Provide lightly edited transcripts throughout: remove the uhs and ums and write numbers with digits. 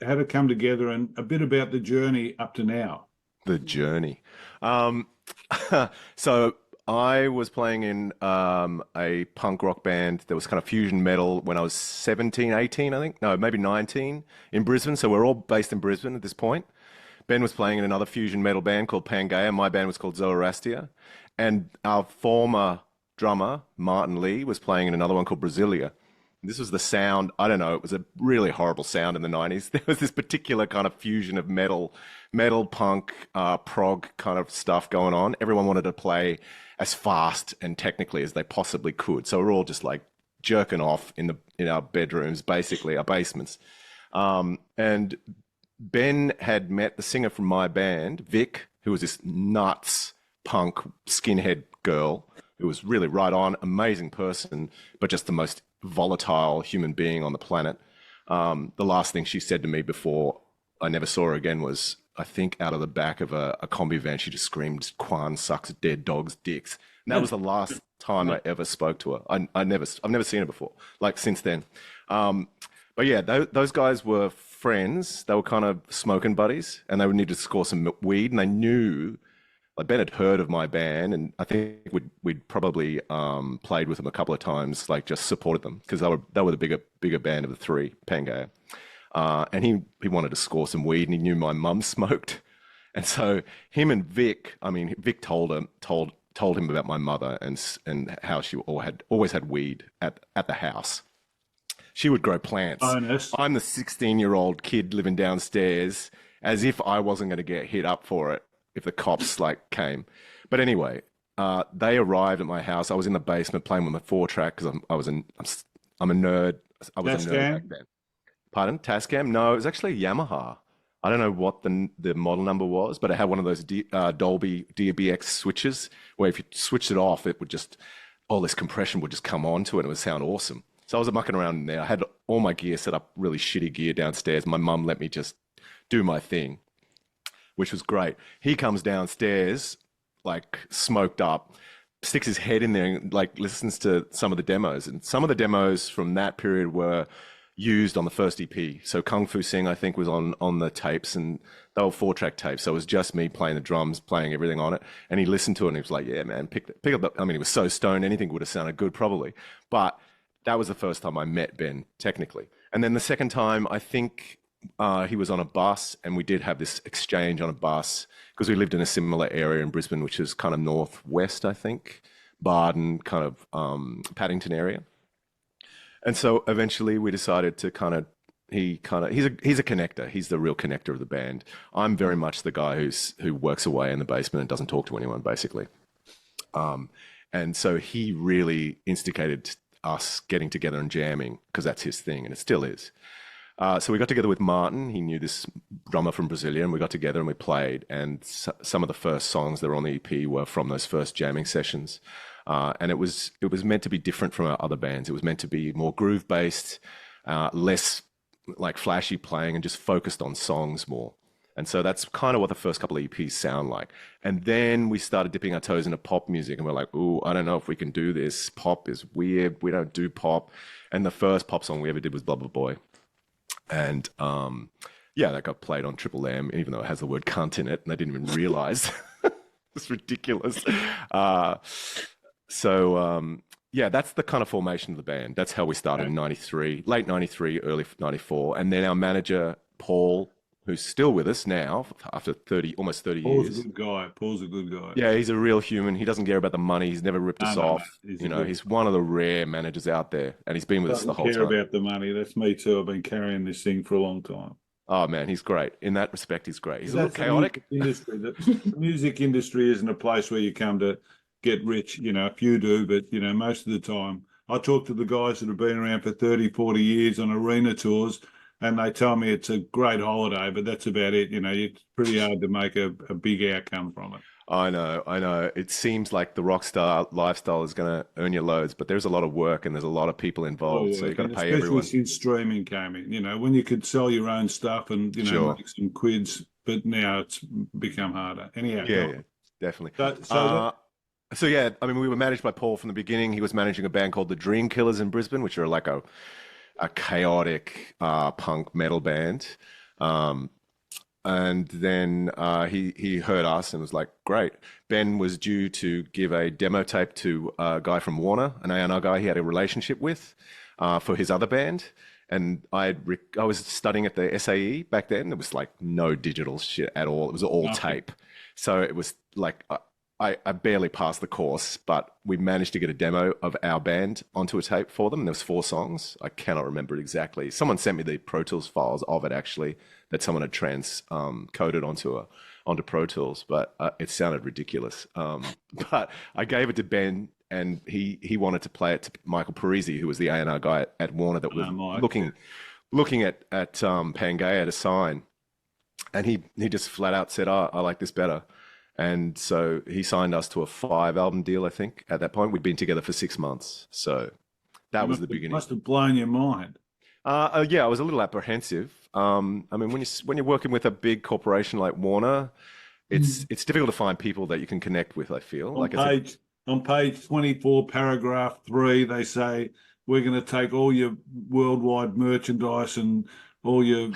it come together, and a bit about the journey up to now. The journey. Um, so I was playing in a punk rock band that was kind of fusion metal when I was 17, 18, I think. No, maybe 19 in Brisbane. So we're all based in Brisbane at this point. Ben was playing in another fusion metal band called Pangaea. My band was called Zoroastia. And our former drummer, Martin Lee, was playing in another one called Brasilia. This was the sound, I don't know, it was a really horrible sound in the 90s. There was this particular kind of fusion of metal punk, prog kind of stuff going on. Everyone wanted to play as fast and technically as they possibly could. So we're all just like jerking off in our bedrooms, basically, our basements. And Ben had met the singer from my band, Vic, who was this nuts punk skinhead girl who was really right on, amazing person, but just the most volatile human being on the planet. The last thing she said to me before I never saw her again was, I think out of the back of a combi van, she just screamed, "Quan sucks dead dogs' dicks." And that was the last time I ever spoke to her. I've never seen her before, like since then. But yeah, those guys were friends. They were kind of smoking buddies, and they would need to score some weed, and they knew. Like Ben had heard of my band, and I think we'd probably played with them a couple of times, like just supported them because they were the bigger band of the three, Pangaea. And he wanted to score some weed, and he knew my mum smoked, and so him and Vic, I mean, Vic told him about my mother and how she always had weed at the house. She would grow plants. Bonus. I'm the 16-year-old kid living downstairs, as if I wasn't going to get hit up for it if the cops like came. But anyway, they arrived at my house. I was in the basement playing with my 4-track because I'm a nerd. I was a nerd back Tascam. then. Pardon? Tascam? No, it was actually a Yamaha. I don't know what the model number was, but it had one of those Dolby DBX switches where if you switched it off, it would just, all this compression would just come onto it and it would sound awesome. So I was mucking around in there. I had all my gear set up, really shitty gear downstairs. My mum let me just do my thing, which was great. He comes downstairs, like smoked up, sticks his head in there and like listens to some of the demos. And some of the demos from that period were used on the first EP. So Kung Fu Sing, I think, was on the tapes, and they were 4-track tapes. So it was just me playing the drums, playing everything on it. And he listened to it and he was like, yeah, man, pick up. I mean, he was so stoned, anything would have sounded good probably. But that was the first time I met Ben, technically. And then the second time, I think he was on a bus, and we did have this exchange on a bus because we lived in a similar area in Brisbane, which is kind of northwest, I think, Barden, kind of Paddington area. And so eventually we decided to he's a connector. He's the real connector of the band. I'm very much the guy who works away in the basement and doesn't talk to anyone, basically. And so he really instigated us getting together and jamming because that's his thing, and it still is. So we got together with Martin. He knew this drummer from Brasilia, and we got together and we played. And some of the first songs that were on the EP were from those first jamming sessions. And it was meant to be different from our other bands. It was meant to be more groove based, less like flashy playing, and just focused on songs more. And so that's kind of what the first couple of EPs sound like. And then we started dipping our toes into pop music, and we're like, ooh, I don't know if we can do this. Pop is weird. We don't do pop. And the first pop song we ever did was Blah Blah Boy. And yeah, that got played on Triple M, even though it has the word cunt in it, and I didn't even realize. It's ridiculous. Yeah, that's the kind of formation of the band. That's how we started in 93, late 93, early 94. And then our manager, Paul, who's still with us now after almost 30 Paul's years. a good guy. Paul's a good guy. Yeah, he's a real human. He doesn't care about the money. He's never ripped us off. He's one of the rare managers out there, and he's been with us the whole care time. about the money. That's me too. I've been carrying this thing for a long time. Oh man, he's great. In that respect, he's great. He's a little chaotic. The music industry isn't a place where you come to get rich. You know, if you do, but you know, most of the time, I talk to the guys that have been around for 30, 40 years on arena tours, and they tell me it's a great holiday, but that's about it. You know, it's pretty hard to make a big outcome from it. I know. It seems like the rock star lifestyle is going to earn you loads, but there's a lot of work and there's a lot of people involved, so you've got to pay everyone. Especially since streaming came in, you know, when you could sell your own stuff and, you know, Sure. make some quids, but now it's become harder. Anyhow, Yeah, definitely. So Yeah, I mean, we were managed by Paul from the beginning. He was managing a band called the Dream Killers in Brisbane, which are like a chaotic punk metal band. And then he heard us and was like, great. Ben was due to give a demo tape to a guy from Warner, an A&R guy he had a relationship with, for his other band. And I was studying at the SAE back then. There was like no digital shit at all. It was all tape. So it was like I barely passed the course, but we managed to get a demo of our band onto a tape for them. There was 4 songs. I cannot remember it exactly. Someone sent me the Pro Tools files of it actually, that someone had coded onto Pro Tools, but it sounded ridiculous. But I gave it to Ben, and he wanted to play it to Michael Parisi, who was the A&R guy at Warner that was looking at Pangaea to sign, and he just flat out said, "Oh, I like this better." And so he signed us to a 5-album deal, I think. At that point, we'd been together for 6 months. So that was the beginning. Must have blown your mind. Yeah, I was a little apprehensive. I mean, when you're working with a big corporation like Warner, it's difficult to find people that you can connect with, I feel. On page 24, paragraph 3, they say, we're going to take all your worldwide merchandise and all your,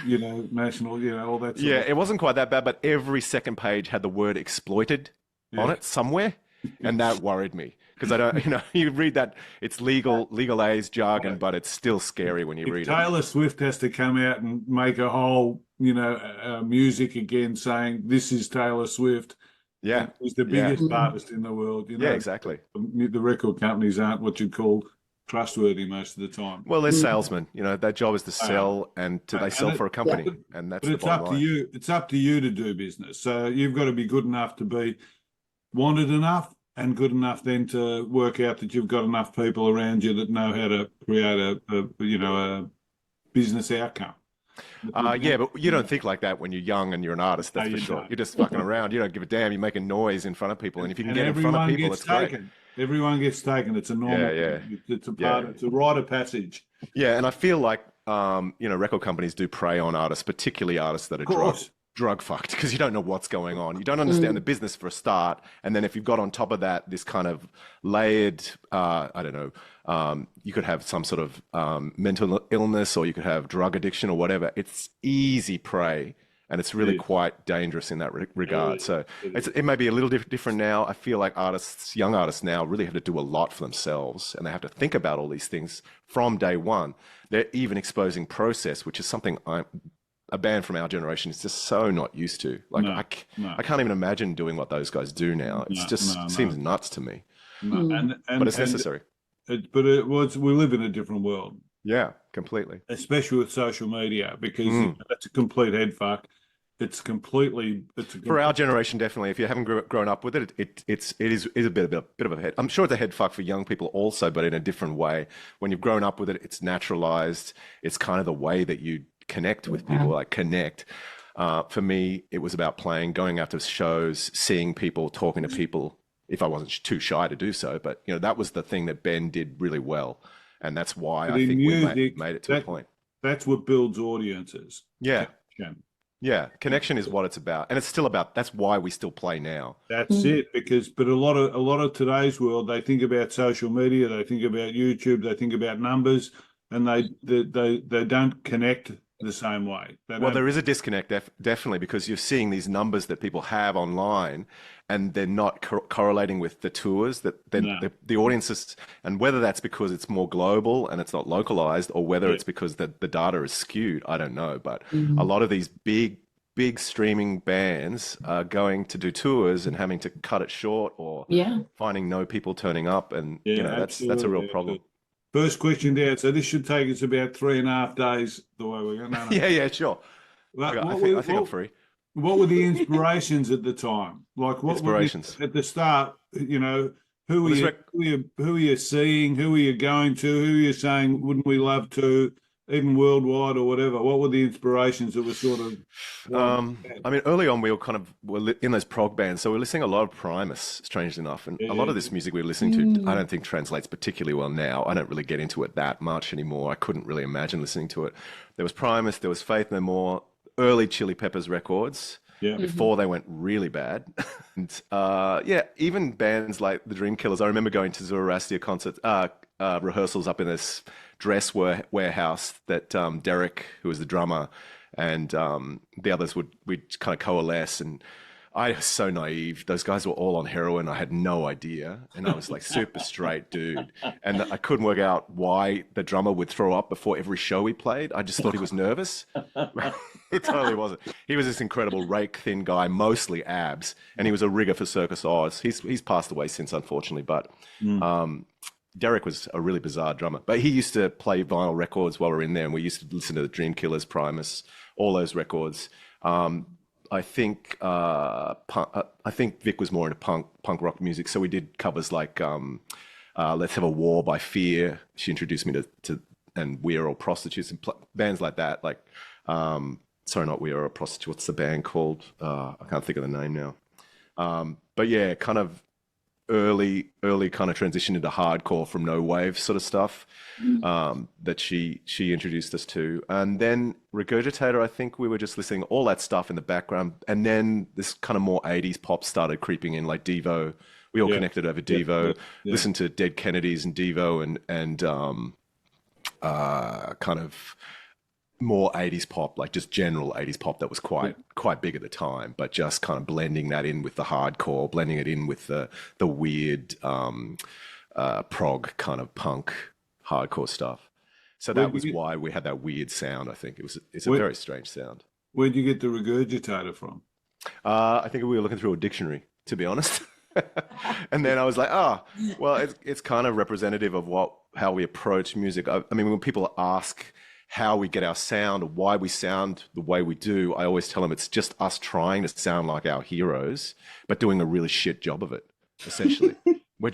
national, all that sort of. It wasn't quite that bad, but every second page had the word exploited on it somewhere. And that worried me because I don't, you read that, it's legalese jargon, but it's still scary when you read it. Taylor Swift has to come out and make a whole, music again saying this is Taylor Swift. Yeah. He's the biggest artist in the world. Yeah, exactly. The record companies aren't what you'd call trustworthy most of the time. Well, they're salesmen. their job is to sell, and they sell for a company, and that's the bottom line. It's up to you to do business. So you've got to be good enough to be wanted enough, and good enough then to work out that you've got enough people around you that know how to create a business outcome. But you don't think like that when you're young and you're an artist, that's for sure. You're just fucking around. You don't give a damn. You're making noise in front of people. And if you can get in front of people, it's great. Everyone gets taken. It's a normal, it's a part, it's a rite of passage. Yeah, and I feel like, record companies do prey on artists, particularly artists that are drug fucked, because you don't know what's going on. You don't understand the business for a start. And then if you've got on top of that, this kind of layered, you could have some sort of mental illness, or you could have drug addiction or whatever. It's easy prey. And it's really quite dangerous in that regard. So it may be a little different now. I feel like young artists now really have to do a lot for themselves, and they have to think about all these things from day one. They're even exposing process, which is something a band from our generation is just so not used to. Like I can't even imagine doing what those guys do now. It seems nuts to me. But it's necessary. We live in a different world. Yeah, completely. Especially with social media, because that's a complete head fuck. For our generation, definitely. If you haven't grown up with it, it is a bit of a head. I'm sure it's a head fuck for young people also, but in a different way. When you've grown up with it, it's naturalized. It's kind of the way that you connect with people, like connect. For me, it was about playing, going out to shows, seeing people, talking to people. If I wasn't too shy to do so, but that was the thing that Ben did really well. And that's why I think we made it to a point. That's what builds audiences. Yeah. Yeah. Connection is what it's about. And it's still about, that's why we still play now. That's it. But a lot of today's world, they think about social media, they think about YouTube, they think about numbers, and they don't connect the same way. Well, there is a disconnect, definitely, because you're seeing these numbers that people have online, and they're not correlating with the tours that the audiences, and whether that's because it's more global and it's not localized, or whether it's because the data is skewed, I don't know. But a lot of these big streaming bands are going to do tours and having to cut it short, or finding no people turning up, and that's a real problem. First question down. So this should take us about 3.5 days. The way we're going. No. Yeah, sure. I think I'm free. What were the inspirations at the time? Like what inspirations at the start? Who are you seeing? Who are you going to? Who are you saying? Wouldn't we love to? Even worldwide or whatever. What were the inspirations that were sort of? I mean, early on we were in those prog bands, so we're listening a lot of Primus, strangely enough, and a lot of this music we were listening to, I don't think translates particularly well now. I don't really get into it that much anymore. I couldn't really imagine listening to it. There was Primus, there was Faith No More, early Chili Peppers records. Yeah. Before they went really bad. And even bands like the Dream Killers. I remember going to Zoroastia concerts, rehearsals up in this dress warehouse that Derek, who was the drummer, and the others we'd kind of coalesce. And I was so naive. Those guys were all on heroin. I had no idea. And I was like super straight dude. And I couldn't work out why the drummer would throw up before every show we played. I just thought he was nervous. It totally wasn't. He was this incredible rake thin guy, mostly abs. And he was a rigger for Circus Oz. He's passed away since, unfortunately. But Derek was a really bizarre drummer. But he used to play vinyl records while we were in there. And we used to listen to the Dream Killers, Primus, all those records. I think Vic was more into punk rock music, so we did covers like "Let's Have a War" by Fear. She introduced me to and We Are All Prostitutes and bands like that. Like, sorry, not We Are All Prostitutes. What's the band called? I can't think of the name now. But yeah, kind of early kind of transition into hardcore from no wave sort of stuff that she introduced us to. And then Regurgitator, I think we were just listening all that stuff in the background, and then this kind of more 80s pop started creeping in, like Devo. We all connected over Devo, listened to Dead Kennedys and Devo, and kind of more 80s pop, like just general 80s pop that was quite big at the time, but just kind of blending that in with the hardcore, blending it in with the weird prog kind of punk hardcore stuff. So that was why we had that weird sound. I think it's a very strange sound. Where'd you get the Regurgitator from? I think we were looking through a dictionary, to be honest. And then I was like, well, it's kind of representative of how we approach music. I mean, when people ask how we get our sound or why we sound the way we do, I always tell them it's just us trying to sound like our heroes, but doing a really shit job of it, essentially. we're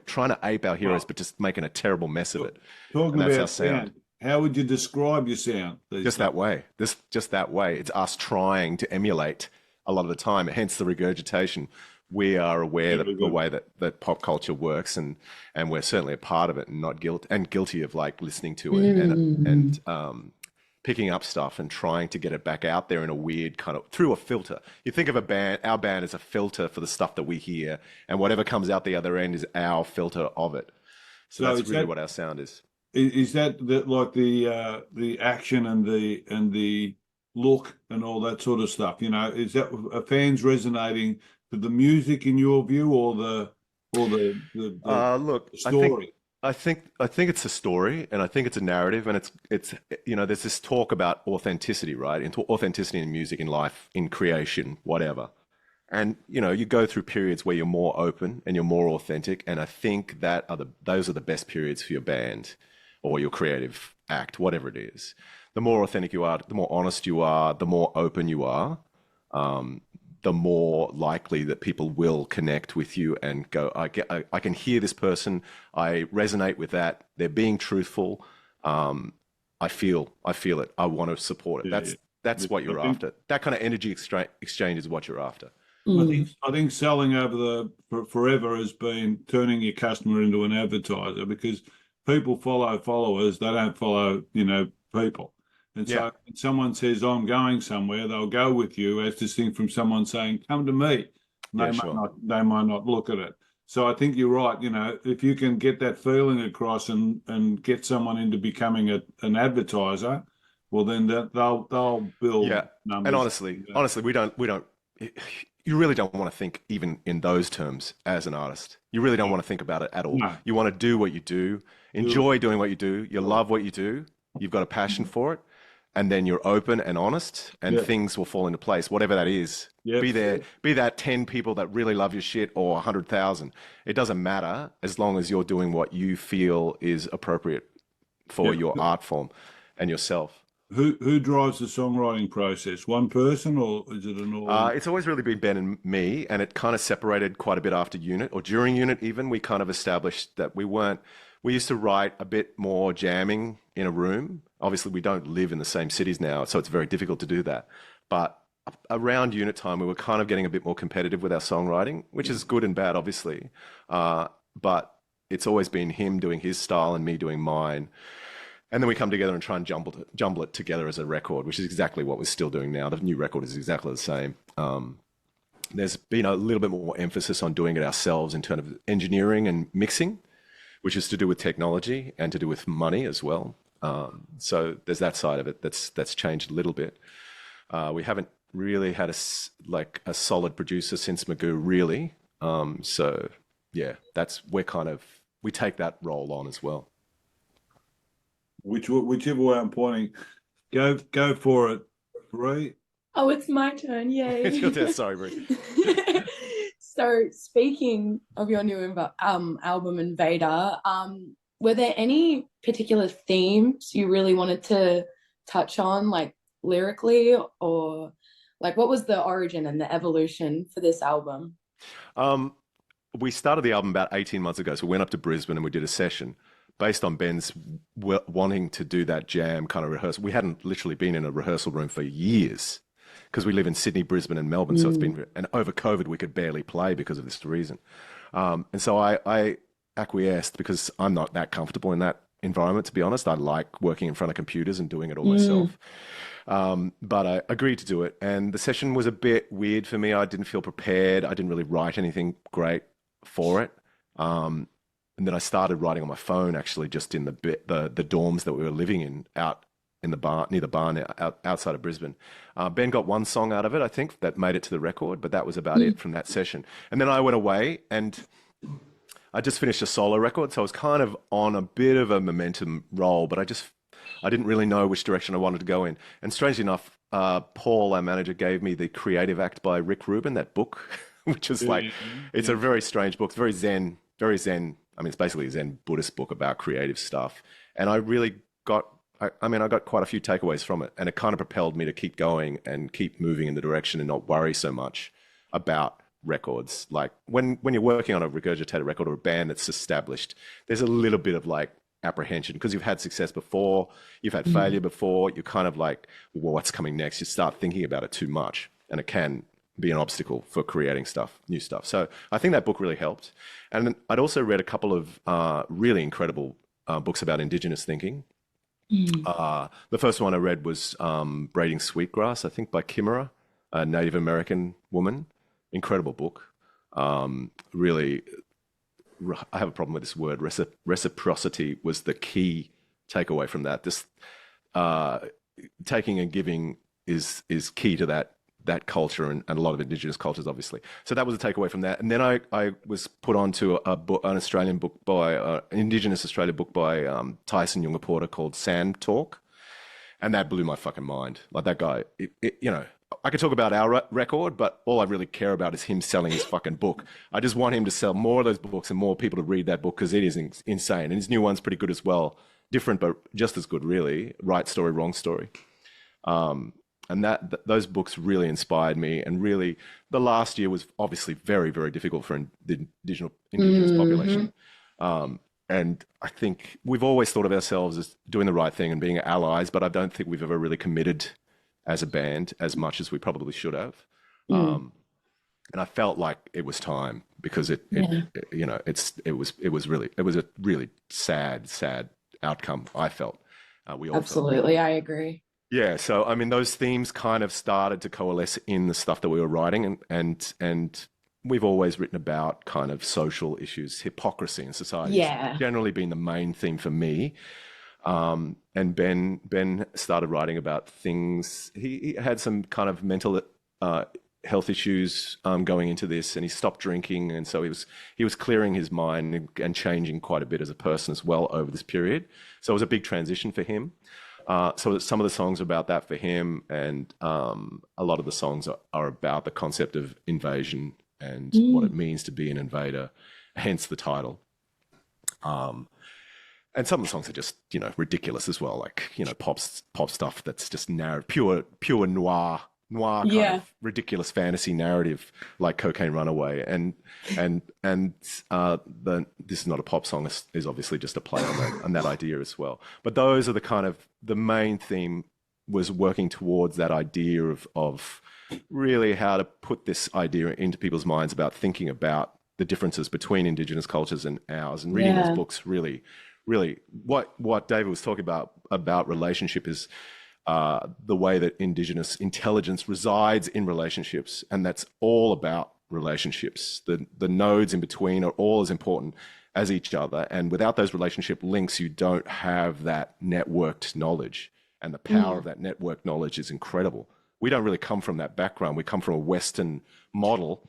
trying to ape our heroes, but just making a terrible mess of it. Talking about our sound, how would you describe your sound? Just that way. Just that way. It's us trying to emulate a lot of the time, hence the regurgitation. We are aware that the way that pop culture works, and we're certainly a part of it, and not guilty of like listening to it and picking up stuff and trying to get it back out there in a weird kind of through a filter. You think of our band as a filter for the stuff that we hear, and whatever comes out the other end is our filter of it. So that's really what our sound is. Is that like the action and the look and all that sort of stuff? You know, is that are fans resonating to the music in your view, or the story? I think it's a story, and I think it's a narrative, and it's there's this talk about authenticity, right? Authenticity in music, in life, in creation, whatever. And you go through periods where you're more open and you're more authentic, and I think those are the best periods for your band or your creative act, whatever it is. The more authentic you are, the more honest you are, the more open you are, the more likely that people will connect with you and go, I can hear this person, I resonate with that, they're being truthful, I feel it, I want to support it. That's what you're after. That kind of energy exchange is what you're after. I think selling forever has been turning your customer into an advertiser, because people follow followers, they don't follow people. And so when someone says, I'm going somewhere, they'll go with you, as distinct from someone saying, come to me. They might not look at it. So I think you're right. If you can get that feeling across and get someone into becoming an advertiser, well, then they'll build numbers. And honestly, we don't. You really don't want to think even in those terms as an artist. You really don't want to think about it at all. No. You want to do what you do, enjoy doing what you do, you love what you do, you've got a passion for it. And then you're open and honest, and things will fall into place, whatever that is. Be that 10 people that really love your shit or 100,000. It doesn't matter as long as you're doing what you feel is appropriate for your art form and yourself. Who drives the songwriting process? One person, or is it an all? It's always really been Ben and me, and it kind of separated quite a bit after Unit, or during Unit even. We kind of established that we used to write a bit more jamming in a room. Obviously, we don't live in the same cities now, so it's very difficult to do that. But around Unit time, we were kind of getting a bit more competitive with our songwriting, which is good and bad, obviously. But it's always been him doing his style and me doing mine. And then we come together and try and jumble it together as a record, which is exactly what we're still doing now. The new record is exactly the same. There's been a little bit more emphasis on doing it ourselves in terms of engineering and mixing, which is to do with technology and to do with money as well. So there's that side of it that's changed a little bit. We haven't really had like a solid producer since Magoo, really. So yeah, we take that role on as well. Whichever way I'm pointing, go for it, Bree. Oh, it's my turn. Yay. It's your turn. Sorry, Bree. So speaking of your new album Invader, were there any particular themes you really wanted to touch on, like lyrically, or like what was the origin and the evolution for this album? We started the album about 18 months ago. So we went up to Brisbane and we did a session based on Ben's wanting to do that jam kind of rehearsal. We hadn't literally been in a rehearsal room for years because we live in Sydney, Brisbane, and Melbourne. So it's been, and over COVID, we could barely play because of this reason. And so I acquiesced because I'm not that comfortable in that environment, to be honest. I like working in front of computers and doing it all myself. But I agreed to do it. And the session was a bit weird for me. I didn't feel prepared. I didn't really write anything great for it. And then I started writing on my phone, actually, just in the dorms that we were living in, out in the barn, near the barn outside of Brisbane. Ben got one song out of it, I think, that made it to the record, but that was about it from that session. And then I went away and I just finished a solo record, so I was kind of on a bit of a momentum roll, but I didn't really know which direction I wanted to go in. And strangely enough, Paul, our manager, gave me The Creative Act by Rick Rubin, that book, which is like, it's a very strange book. It's very Zen. I mean, it's basically a Zen Buddhist book about creative stuff. And I really got quite a few takeaways from it. And it kind of propelled me to keep going and keep moving in the direction and not worry so much about records. Like when you're working on a Regurgitator record or a band that's established, there's a little bit of like apprehension because you've had success before, you've had failure before. You're kind of like, well, what's coming next? You start thinking about it too much, and it can be an obstacle for creating new stuff. So I think that book really helped. And I'd also read a couple of really incredible books about Indigenous thinking. The first one I read was Braiding Sweetgrass, I think, by Kimera, a Native American woman. Incredible book. Really, I have a problem with this word. Reciprocity was the key takeaway from that. This taking and giving is key to that culture and a lot of Indigenous cultures, obviously. So that was a takeaway from that. And then I was put onto an Australian book by Indigenous Australia book by Tyson Junga Porter called Sand Talk, and that blew my fucking mind. Like that guy, I could talk about our record, but all I really care about is him selling his fucking book. I just want him to sell more of those books and more people to read that book because it is insane. And his new one's pretty good as well. Different, but just as good, really. Right Story, Wrong Story. And those books really inspired me. And really, the last year was obviously very, very difficult for the Indigenous population. And I think we've always thought of ourselves as doing the right thing and being allies, but I don't think we've ever really committed as a band as much as we probably should have. And I felt like it was time because it was a really sad outcome. I felt we all Absolutely, I agree. Yeah, so I mean, those themes kind of started to coalesce in the stuff that we were writing, and we've always written about kind of social issues, hypocrisy in society. Yeah, Generally been the main theme for me. And Ben started writing about things. He had some kind of mental health issues going into this, and he stopped drinking, and so he was clearing his mind and changing quite a bit as a person as well over this period. So it was a big transition for him. So some of the songs are about that for him, and a lot of the songs are about the concept of invasion and what it means to be an invader, hence the title. And some of the songs are just, ridiculous as well, like, pop stuff that's just pure noir kind of ridiculous fantasy narrative, like Cocaine Runaway. And This Is Not a Pop Song is obviously just a play on that idea as well. But those are the main theme was working towards that idea of really how to put this idea into people's minds about thinking about the differences between Indigenous cultures and ours, and reading those books really what David was talking about relationship is the way that Indigenous intelligence resides in relationships, and that's all about relationships. The nodes in between are all as important as each other. And without those relationship links, you don't have that networked knowledge. And the power of that network knowledge is incredible. We don't really come from that background. We come from a Western model,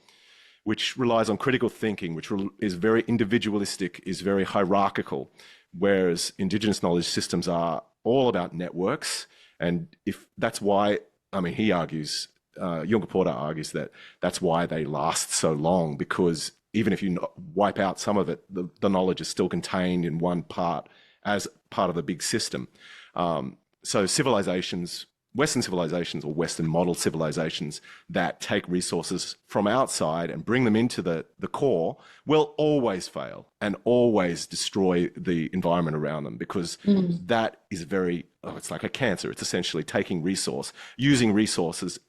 which relies on critical thinking, which is very individualistic, is very hierarchical, whereas Indigenous knowledge systems are all about networks. And if that's why, I mean, he argues, Junga Porter argues that that's why they last so long, because even if you wipe out some of it, the knowledge is still contained in one part as part of the big system. So civilizations, Western civilizations or Western model civilizations that take resources from outside and bring them into the core will always fail and always destroy the environment around them, because that is it's like a cancer. It's essentially taking using resources,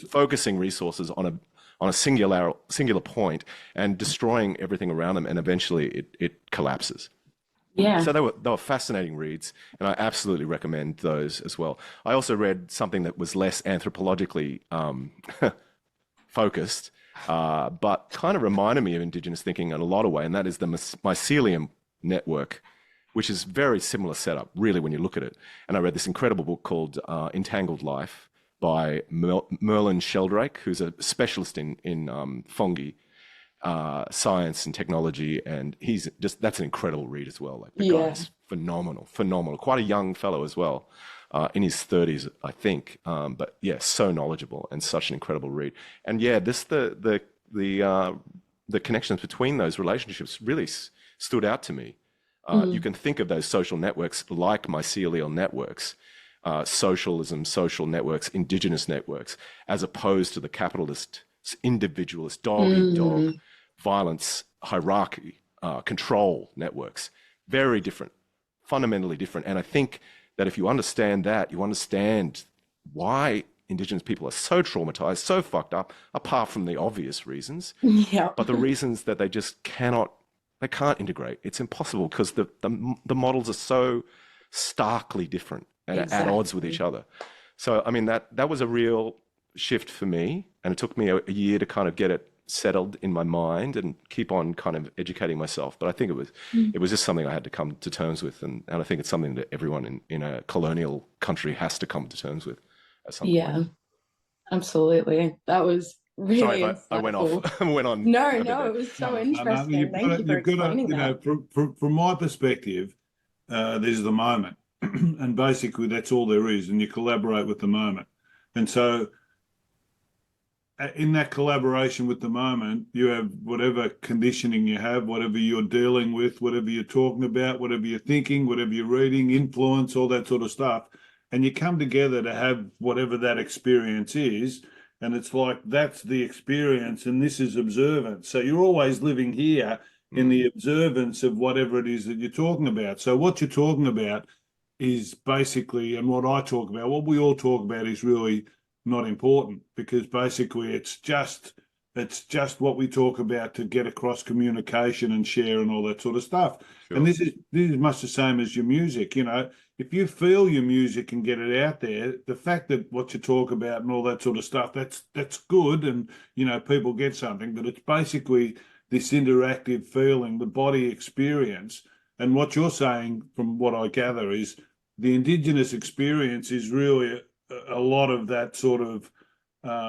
focusing resources on a singular point and destroying everything around them, and eventually it collapses. Yeah. So they were fascinating reads, and I absolutely recommend those as well. I also read something that was less anthropologically focused, but kind of reminded me of Indigenous thinking in a lot of ways, and that is the mycelium network, which is very similar setup, really, when you look at it. And I read this incredible book called Entangled Life by Merlin Sheldrake, who's a specialist in fungi science and technology, and that's an incredible read as well. Like the guy's phenomenal, quite a young fellow as well, in his 30s, I think, but yeah, so knowledgeable and such an incredible read. And yeah, the connections between those relationships really stood out to me. You can think of those social networks like mycelial networks, socialism, social networks, Indigenous networks, as opposed to the capitalist, individualist, dog-eat-dog, violence, hierarchy, control networks. Very different, fundamentally different. And I think that if you understand that, you understand why Indigenous people are so traumatized, so fucked up, apart from the obvious reasons. Yeah. But the reasons that they just can't integrate. It's impossible because the models are so starkly different and at odds with each other. So, I mean, that was a real shift for me, and it took me a year to kind of get it settled in my mind and keep on kind of educating myself. But I think it was just something I had to come to terms with, and I think it's something that everyone in a colonial country has to come to terms with at some point. Yeah, absolutely. That was really Sorry if I went off. Went on. No, it was so interesting. Thank you for explaining that. From my perspective, there's the moment, and basically that's all there is, and you collaborate with the moment. And so in that collaboration with the moment, you have whatever conditioning you have, whatever you're dealing with, whatever you're talking about, whatever you're thinking, whatever you're reading, influence, all that sort of stuff. And you come together to have whatever that experience is. And it's like, that's the experience, and this is observance. So you're always living here in the observance of whatever it is that you're talking about. So what you're talking about is basically, and what I talk about, what we all talk about is really not important, because basically it's just what we talk about to get across communication and share and all that sort of stuff. Sure. And this is much the same as your music. You know, if you feel your music and get it out there, the fact that what you talk about and all that sort of stuff, that's good, and you know, people get something. But it's basically this interactive feeling, the body experience. And what you're saying, from what I gather, is the Indigenous experience is really a lot of that sort of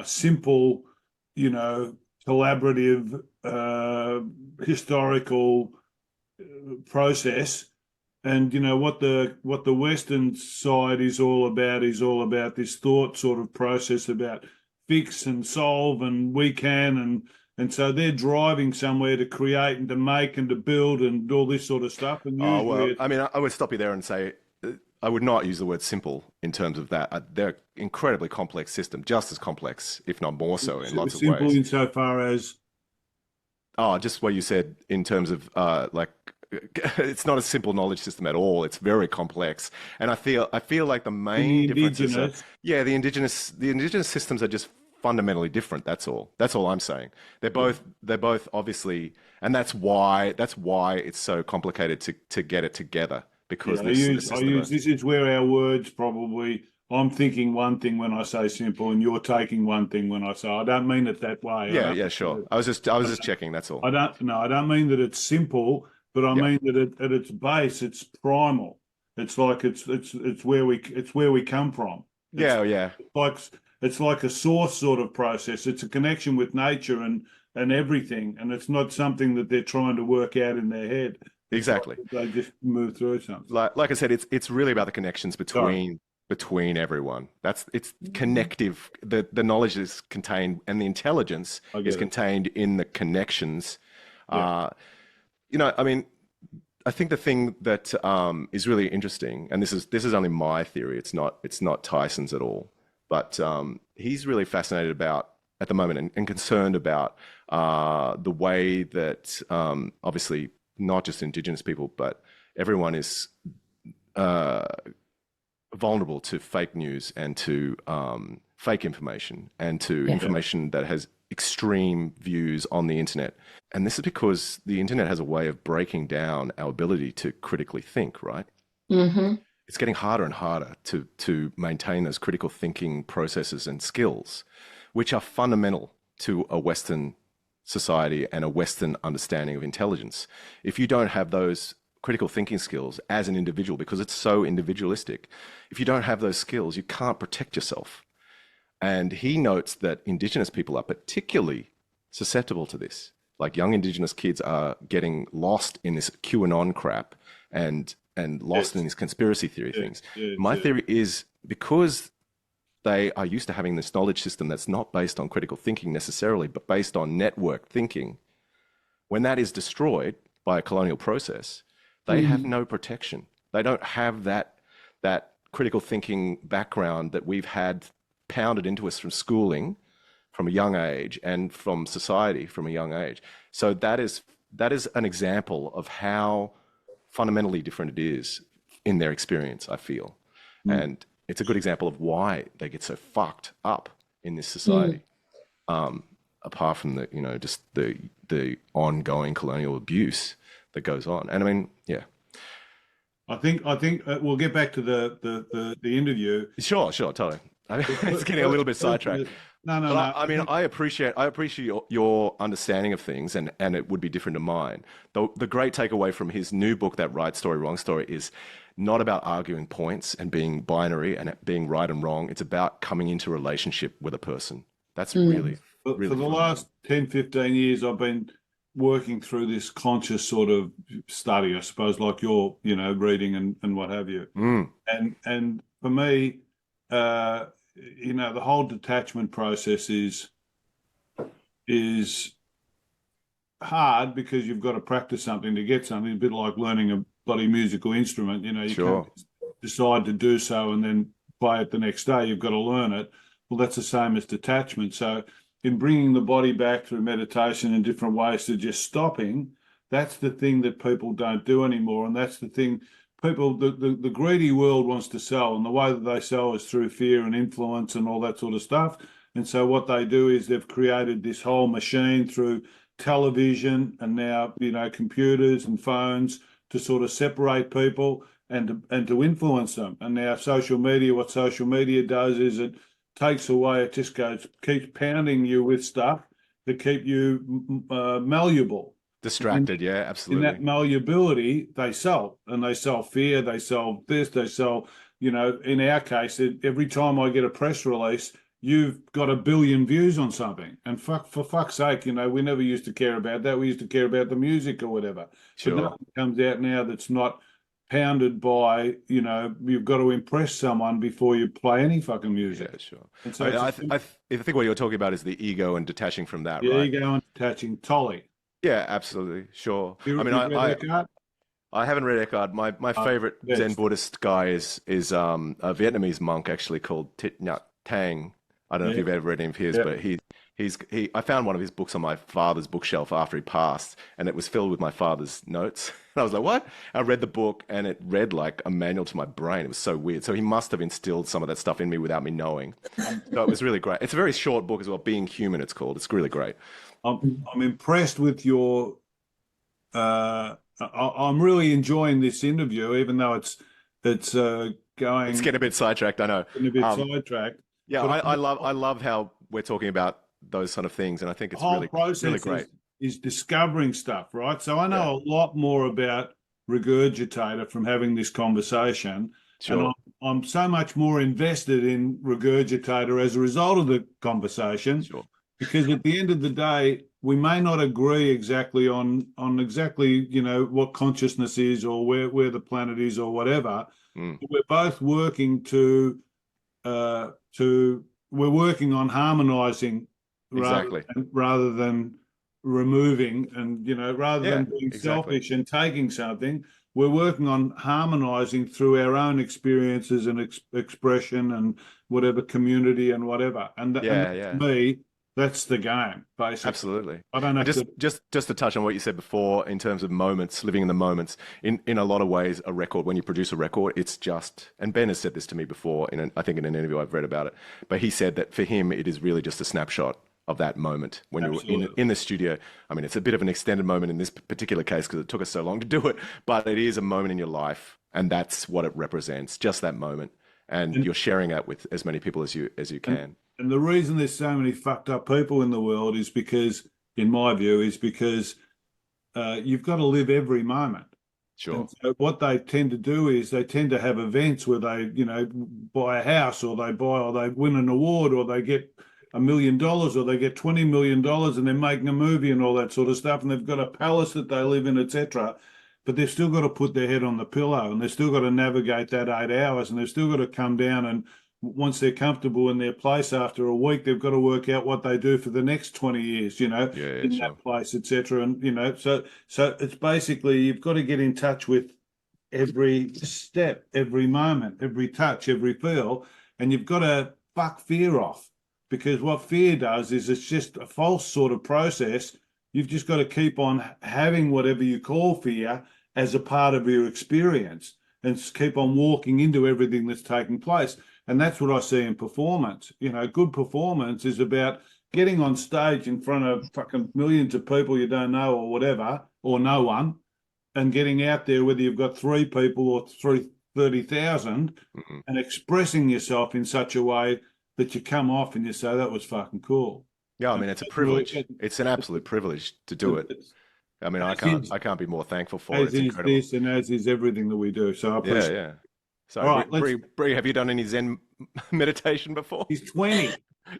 simple, you know, collaborative, historical process. And you know what the Western side is all about this thought sort of process about fix and solve and we can, and so they're driving somewhere to create and to make and to build and all this sort of stuff. And usually I mean, I would stop you there and say, I would not use the word simple in terms of that. They're incredibly complex system, just as complex, if not more so, in lots of ways. Simple insofar as? Just what you said in terms of like, it's not a simple knowledge system at all. It's very complex, and I feel like the main differences are, the indigenous systems are just fundamentally different. That's all I'm saying. They're both obviously, and that's why it's so complicated to get it together. Because this is where our words probably, I'm thinking one thing when I say simple, and you're taking one thing when I say. I don't mean it that way. Yeah, sure. I was just checking. That's all. I don't mean that it's simple. but I Yeah. mean that at its base, it's primal. It's like it's where we come from. It's Yeah, yeah, like it's like a source sort of process. It's a connection with nature and everything, and it's not something that they're trying to work out in their head. It's like exactly. they just move through something. Like I said, it's really about the connections Sorry. between everyone. It's connective. The knowledge is contained, and the intelligence I is get it. contained in the connections. Yeah. I mean, I think the thing that is really interesting, and this is only my theory. It's not Tyson's at all, but he's really fascinated about at the moment and concerned about the way that obviously not just Indigenous people, but everyone is uh, vulnerable to fake news and to fake information and to Yeah. information that has extreme views on the internet. And this is because the internet has a way of breaking down our ability to critically think, right? Mm-hmm. It's getting harder and harder to maintain those critical thinking processes and skills, which are fundamental to a Western society and a Western understanding of intelligence. If you don't have those critical thinking skills as an individual, because it's so individualistic, if you don't have those skills, you can't protect yourself. And he notes that Indigenous people are particularly susceptible to this. Like young Indigenous kids are getting lost in this QAnon crap and lost in these conspiracy theory things. My theory is because they are used to having this knowledge system that's not based on critical thinking necessarily, but based on network thinking. When that is destroyed by a colonial process, they have no protection. They don't have that critical thinking background that we've had pounded into us from schooling from a young age and from society from a young age. So that is an example of how fundamentally different it is in their experience, I feel. And it's a good example of why they get so fucked up in this society. Apart from just the ongoing colonial abuse that goes on. And I mean, yeah. I think we'll get back to the interview. Sure, totally. I mean, it's getting a little bit sidetracked. No. But I mean, I appreciate your understanding of things, and it would be different to mine. The great takeaway from his new book, that Right Story, Wrong Story, is not about arguing points and being binary and being right and wrong. It's about coming into relationship with a person. That's really For the last 10, 15 years, I've been working through this conscious sort of study, I suppose, like you're, reading and what have you. And for me, the whole detachment process is hard because you've got to practice something to get something. A bit like learning a bloody musical instrument. You Sure. can't decide to do so and then play it the next day. You've got to learn it. Well, that's the same as detachment. So in bringing the body back through meditation in different ways to just stopping, that's the thing that people don't do anymore. And that's the thing the greedy world wants to sell. And the way that they sell is through fear and influence and all that sort of stuff. And so what they do is they've created this whole machine through television and now, computers and phones to sort of separate people and to influence them. And now what social media does is it takes away, it just keeps pounding you with stuff to keep you malleable. distracted. Yeah, absolutely. In that malleability, they sell, and they sell fear, they sell this, they sell, in our case, every time I get a press release, you've got 1 billion views on something. And for fuck's sake, we never used to care about that. We used to care about the music or whatever. Sure. But nothing comes out now that's not pounded by, you've got to impress someone before you play any fucking music. Yeah, sure. And so I think what you're talking about is the ego and detaching from that, yeah, right? you go and attaching Tolly. Yeah, absolutely. Sure. You read Eckhart? I haven't read Eckhart. My favorite yes. Zen Buddhist guy is a Vietnamese monk actually called Thich Nhat Hanh. I don't know if you've ever read any of his, but I found one of his books on my father's bookshelf after he passed, and it was filled with my father's notes. And I was like, what? I read the book, and it read like a manual to my brain. It was so weird. So he must have instilled some of that stuff in me without me knowing. So it was really great. It's a very short book as well. Being Human, it's called. It's really great. I'm impressed with your. I'm really enjoying this interview, even though it's going. It's getting a bit sidetracked. I know. A bit sidetracked. Yeah, I love how we're talking about those sort of things, and I think it's really great. is discovering stuff, right? So I know Yeah. a lot more about Regurgitator from having this conversation, and Sure. I'm so much more invested in Regurgitator as a result of the conversation, Sure. because at the end of the day, we may not agree exactly on exactly, you know, what consciousness is or where the planet is or whatever. Mm. But we're both working to we're working on harmonizing Exactly. rather than removing, and you know, rather Yeah. than being Exactly. selfish and taking something, we're working on harmonizing through our own experiences and expression and whatever community and whatever, and Yeah. to Yeah. me, that's the game basically. Absolutely. I don't And have just to. just to touch on what you said before in terms of moments, living in the moments. In a lot of ways, a record, when you produce a record, it's just, and Ben has said this to me before I think in an interview I've read about it, but he said that for him it is really just a snapshot of that moment when you're Absolutely. in the studio. I mean, it's a bit of an extended moment in this particular case because it took us so long to do it, but it is a moment in your life, and that's what it represents, just that moment. And And you're sharing that with as many people as you and can. and the reason there's so many fucked up people in the world is because, in my view, is because you've got to live every moment. And Sure. so what they tend to do is they tend to have events where they, you know, buy a house, or they win an award, or they get $1 million, or they get $20 million, and they're making a movie and all that sort of stuff. And they've got a palace that they live in, etc. But they've still got to put their head on the pillow, and they've still got to navigate that 8 hours, and they've still got to come down, and once they're comfortable in their place after a week, they've got to work out what they do for the next 20 years, you know, Yeah, yeah, in that sure. place, etc. And you know, so it's basically you've got to get in touch with every step, every moment, every touch, every feel, and you've got to fuck fear off, because what fear does is it's just a false sort of process. You've just got to keep on having whatever you call fear as a part of your experience, and keep on walking into everything that's taking place. And that's what I see in performance. You know, good performance is about getting on stage in front of fucking millions of people you don't know or whatever, or no one, and getting out there, whether you've got 3 people or 30,000, Mhm. and expressing yourself in such a way that you come off and you say, that was fucking cool. Yeah, I And mean, it's a really, privilege. It's an absolute privilege to do it. it's, I mean, as is, I can't be more thankful for it. as It's is incredible. this, and as is everything that we do. So I Yeah, appreciate yeah. it. Sorry, All right, Bree, have you done any Zen meditation before? he's 20.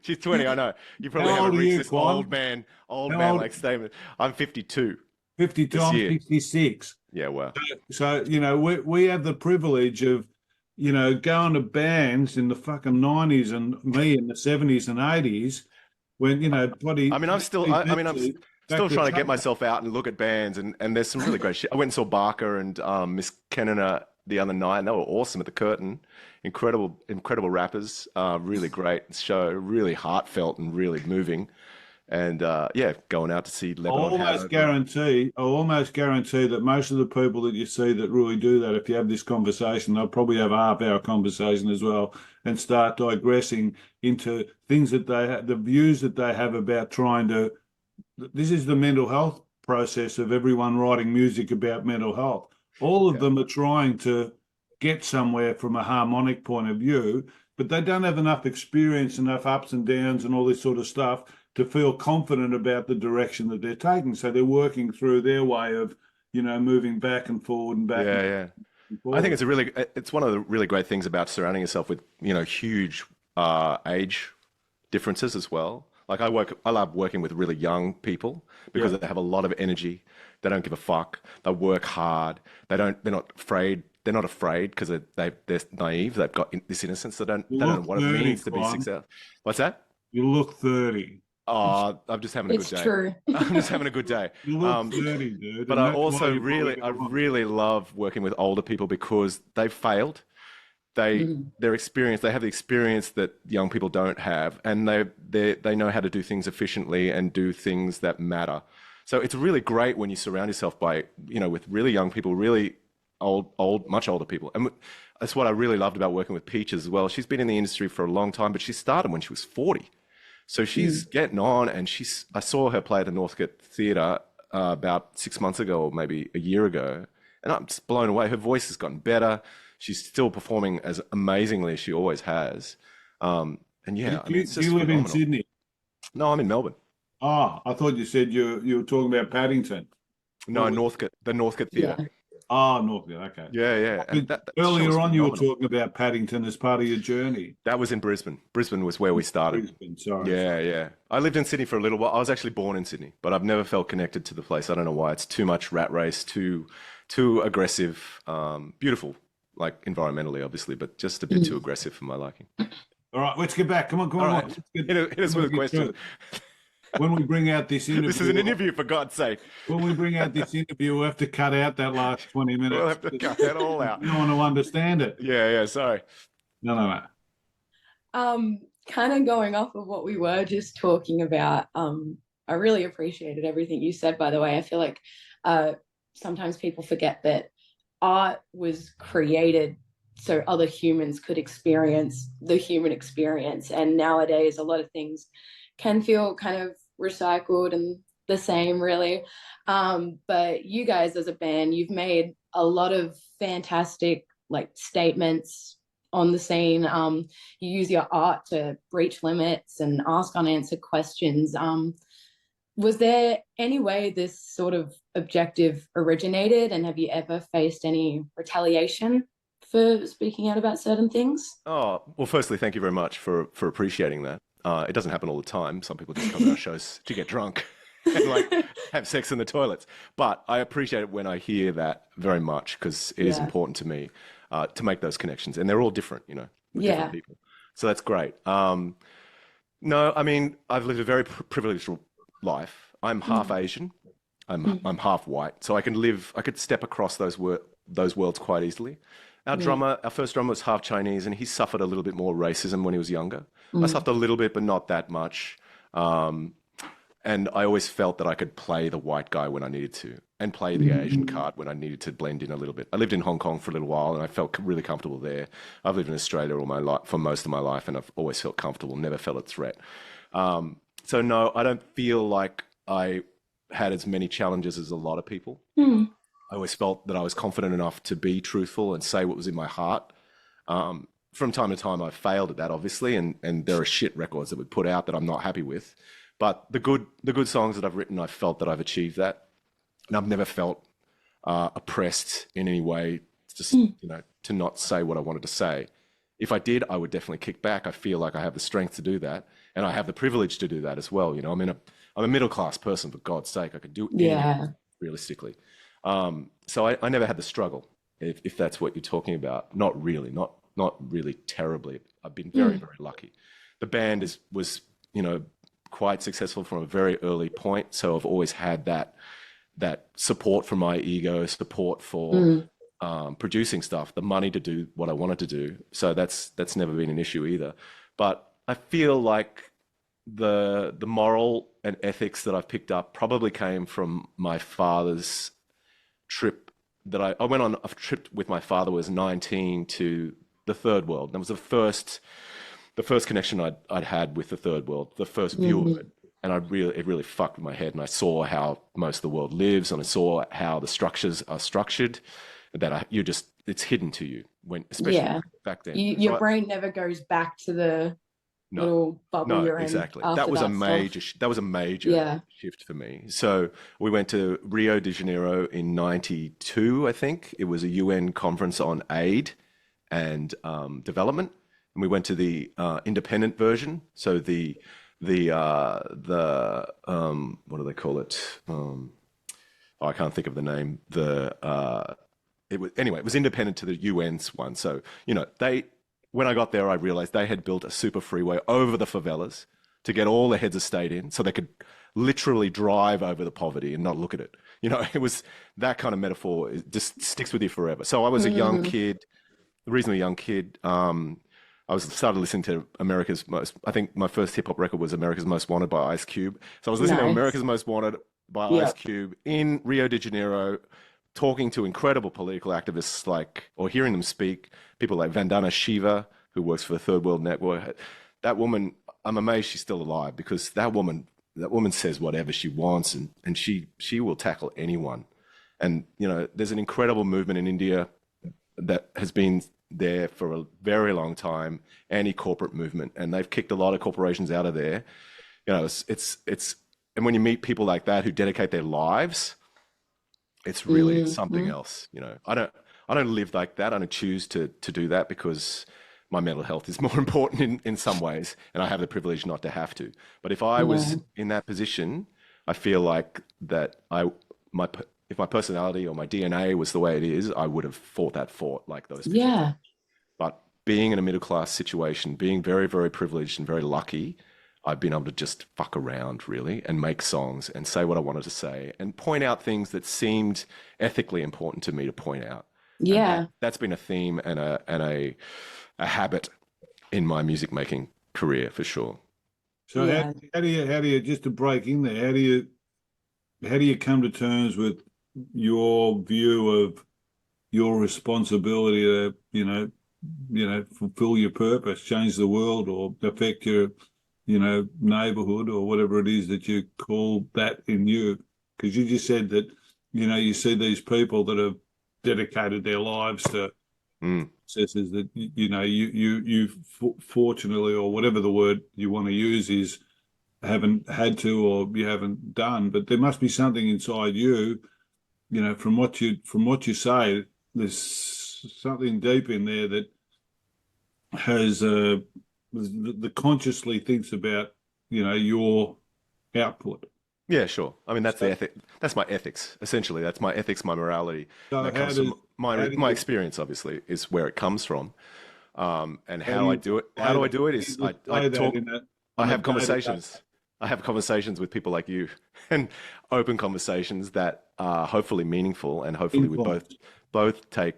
She's 20, I know. You probably How old haven't are reached you, this Quan? old How man old? like statement. I'm 52 52, this I'm year. 66. Yeah, well, So, you know, we have the privilege of, you know, going to bands in the fucking 90s and me in the 70s and 80s, when, you know, I bloody mean, back still to trying to get trouble. myself out and look at bands, and there's some really great shit. I went and saw Barker and Miss Kenner the other night, and they were awesome at the Curtain. Incredible rappers. Really great show, really heartfelt and really moving. And yeah, going out to see Lebanon Hanover. I almost guarantee that most of the people that you see that really do that, if you have this conversation, they'll probably have a half-hour conversation as well, and start digressing into things that the views that they have about trying to. This is the mental health process of everyone writing music about mental health. All of Yeah, them are trying to get somewhere from a harmonic point of view, but they don't have enough experience, enough ups and downs, and all this sort of stuff to feel confident about the direction that they're taking. So they're working through their way of, you know, moving back and forward and back yeah, yeah. and I think forward. it's one of the really great things about surrounding yourself with, huge age differences as well. Like I love working with really young people Yeah. because they have a lot of energy. They don't give a fuck. They work hard. They're not afraid. They're not afraid because they're naive. They've got this innocence. You They don't know look what it 30, means to be Quan. successful. What's that? You look 30. Oh, I'm just having a good It's day. true. I'm just having a good day. You look 30, dude, But and I that's why also you probably I got one. really love working with older people because they've failed. Mm. They have the experience that young people don't have, and they know how to do things efficiently and do things that matter. So it's really great when you surround yourself by, with really young people, really much older people. And that's what I really loved about working with Peach as well. She's been in the industry for a long time, but she started when she was 40. So she's Mm. getting on, and I saw her play at the Northcote Theatre about 6 months ago, or maybe a year ago, and I'm just blown away. Her voice has gotten better. She's still performing as amazingly as she always has. And Do yeah, I mean, you, it's do just you live in phenomenal. Sydney? No, I'm in Melbourne. Ah, I thought you said you were talking about Paddington. No, Oh, Northcote, the Northcote Theatre. Yeah. ah, Northville. Okay. Yeah, yeah. And But that show was earlier on, you were phenomenal. talking about Paddington as part of your journey. That was in Brisbane. Brisbane was where we started. Brisbane, sorry. Yeah, yeah. I lived in Sydney for a little while. I was actually born in Sydney, but I've never felt connected to the place. I don't know why. It's too much rat race, too aggressive. Beautiful, like environmentally, obviously, but just a bit too aggressive for my liking. All right, let's get back. Come on, come All on. right, Let's get, hit us with a get question. through it. When we bring out this interview, This is an interview, for God's sake. when we bring out this interview, we'll have to cut out that last 20 minutes. We'll have to cut that all out. You don't want to understand it. Yeah, yeah. Sorry. No. Kind of going off of what we were just talking about, I really appreciated everything you said, by the way. I feel like sometimes people forget that art was created so other humans could experience the human experience. And nowadays, a lot of things can feel kind of recycled and the same, really. But you guys, as a band, you've made a lot of fantastic like statements on the scene. You use your art to breach limits and ask unanswered questions. Was there any way this sort of objective originated, and have you ever faced any retaliation for speaking out about certain things? Oh, well, firstly, thank you very much for appreciating that. It doesn't happen all the time. Some people just come to our shows to get drunk and like have sex in the toilets. But I appreciate it when I hear that very much, because it is important to me to make those connections. And they're all different, with different people. So that's great. No, I mean, I've lived a very privileged life. I'm half Asian. I'm half white. So I could step across those worlds quite easily. Our first drummer was half Chinese, and he suffered a little bit more racism when he was younger. I suffered a little bit, but not that much. And I always felt that I could play the white guy when I needed to, and play the Asian card when I needed to blend in a little bit. I lived in Hong Kong for a little while, and I felt really comfortable there. I've lived in Australia all my life, for most of my life, and I've always felt comfortable, never felt a threat. So no, I don't feel like I had as many challenges as a lot of people. I always felt that I was confident enough to be truthful and say what was in my heart. From time to time, I've failed at that, obviously, and there are shit records that we put out that I'm not happy with. But the good songs that I've written, I've felt that I've achieved that, and I've never felt oppressed in any way. Just to not say what I wanted to say. If I did, I would definitely kick back. I feel like I have the strength to do that, and I have the privilege to do that as well. I'm a middle class person, for God's sake. I could do anything, realistically. So I never had the struggle, if that's what you're talking about. Not really, not really terribly. I've been very, very lucky. The band was quite successful from a very early point. So I've always had that support from my ego, support for producing stuff, the money to do what I wanted to do. So that's never been an issue either. But I feel like the moral and ethics that I've picked up probably came from my father's trip. That I went on a trip with my father when I was 19 to the third world. That was the first connection I'd had with the third world, the first view of it. And it really fucked with my head. And I saw how most of the world lives, and I saw how the structures are structured, that it's hidden to you, especially back then. Your brain never goes back to the little bubble you're in. Exactly. That was a major shift for me. So we went to Rio de Janeiro in '92, I think. It was a UN conference on aid and development, and we went to the independent version. So the what do they call it? I can't think of the name. It was independent to the UN's one. So when I got there, I realized they had built a super freeway over the favelas to get all the heads of state in, so they could literally drive over the poverty and not look at it. It was that kind of metaphor. It just sticks with you forever. So I was a young kid, a reasonably young kid. I started listening to I think my first hip hop record was America's Most Wanted by Ice Cube. So I was listening to America's Most Wanted by Ice Cube in Rio de Janeiro, talking to incredible political activists, or hearing them speak, people like Vandana Shiva, who works for the Third World Network. That woman, I'm amazed she's still alive, because that woman says whatever she wants, and she will tackle anyone. And there's an incredible movement in India that has been there for a very long time, anti-corporate movement, and they've kicked a lot of corporations out of there. It's and when you meet people like that who dedicate their lives, it's really something Mhm. else. You know, I don't live like that. I don't choose to do that because my mental health is more important in some ways, and I have the privilege not to have to. But if I was Yeah. in that position, I feel like that if my personality or my DNA was the way it is, I would have fought that fought like those people did. Yeah. But being in a middle class situation, being very, very privileged and very lucky, I've been able to just fuck around really and make songs and say what I wanted to say and point out things that seemed ethically important to me to point out. And Yeah. that's been a theme and a habit in my music making career for sure. So Yeah. how do you just to break in there, how do you come to terms with your view of your responsibility to, fulfill your purpose, change the world or affect your, neighborhood or whatever it is that you call that in you? Because you just said that, you see these people that have dedicated their lives to Mm. processes that, fortunately, or whatever the word you want to use is, haven't had to or you haven't done, but there must be something inside you, from what you say, there's something deep in there that has the consciously thinks about, your output. Yeah, sure. I mean, that's the So, ethic. That's my ethics. Essentially, that's my ethics, my morality. And so that comes from how do my you experience, obviously, is where it comes from. And how do how I you do it, how display do I that? do it How do is you I display that talk, I on a have day-to-day? conversations. I have conversations with people like you and open conversations that are hopefully meaningful and hopefully we Influence? both take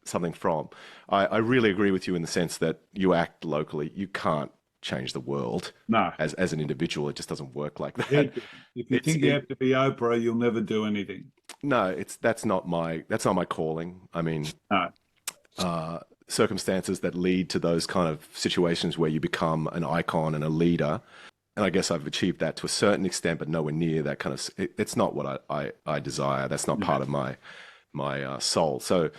something from. I really agree with you in the sense that you act locally. You can't change the world No. as an individual. It just doesn't work like that. Head If you think you It have to be Oprah, you'll never do anything. no, that's not my calling. I mean, No. circumstances that lead to those kind of situations where you become an icon and a leader. And I guess I've achieved that to a certain extent, but nowhere near that kind of. It's not what I desire. That's not No. part of my soul. So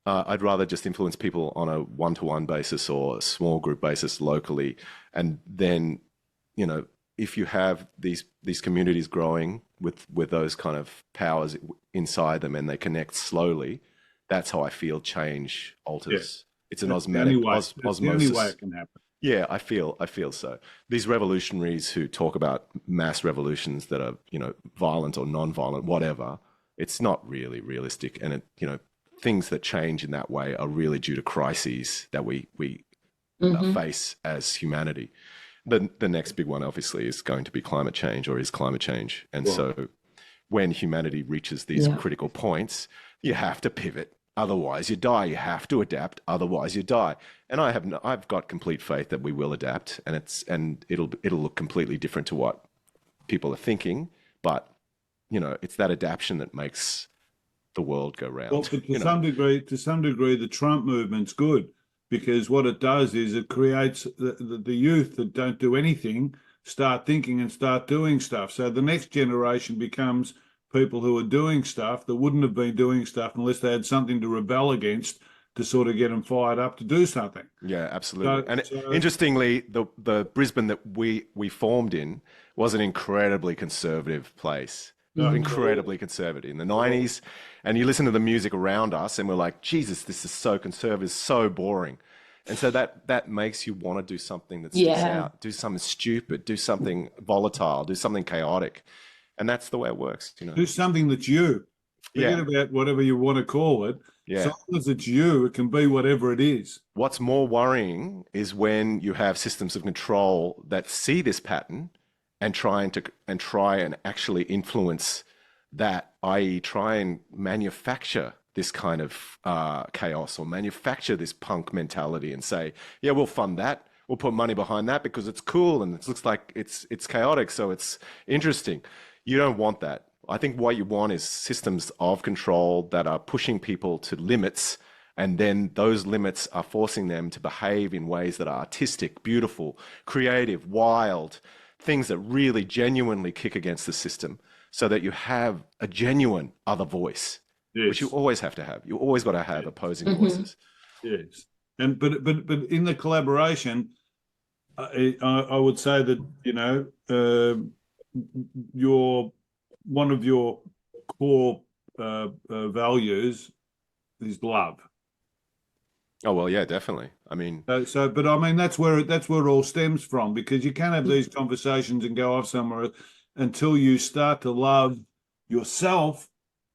I'd rather just influence people on a one-to-one basis or a small group basis locally, and then if you have these communities growing with those kind of powers inside them and they connect slowly, that's how I feel change Yeah. alters. It's an That's the only osmotic way. That's the only way osmosis. it can happen. Yeah, I feel so. These revolutionaries who talk about mass revolutions that are, violent or non-violent, whatever, it's not really realistic. And things that change in that way are really due to crises that we Hmm. face as humanity. The next big one, obviously, is going to be climate change or is climate change. And Right. so when humanity reaches these Yeah. critical points, you have to pivot. Otherwise, you die. You have to adapt. Otherwise, you die. And I've got complete faith that we will adapt, and it'll look completely different to what people are thinking. But it's that adaptation that makes the world go Well, round. but to some degree, the Trump movement's good because what it does is it creates the youth that don't do anything start thinking and start doing stuff. So the next generation becomes people who are doing stuff that wouldn't have been doing stuff unless they had something to rebel against to sort of get them fired up to do something. Yeah, absolutely. So, And so interestingly, the Brisbane that we formed in was an incredibly conservative place. Mm. Incredibly conservative in the 90s. And you listen to the music around us and we're like, Jesus, this is so conservative, so boring. And so that makes you want to do something that sticks Yeah. out, do something stupid, do something volatile, do something chaotic. And that's the way it works, do something that's you. Forget Yeah, about whatever you want to call it. So yeah. long as it's you, it can be whatever it is. What's more worrying is when you have systems of control that see this pattern and try and actually influence that, i.e., try and manufacture this kind of chaos or manufacture this punk mentality and say, yeah, we'll fund that. We'll put money behind that because it's cool and it looks like it's chaotic, so it's interesting. You don't want that. I think what you want is systems of control that are pushing people to limits, and then those limits are forcing them to behave in ways that are artistic, beautiful, creative, wild, things that really genuinely kick against the system so that you have a genuine other voice, which you Yes. always have to have. You always got to have opposing Hmm. voices. Yes. And but in the collaboration, I would say that your one of your core values is love. Oh, well, yeah, definitely. I mean, But I mean, that's where it all stems from, because you can't have these conversations and go off somewhere until you start to love yourself.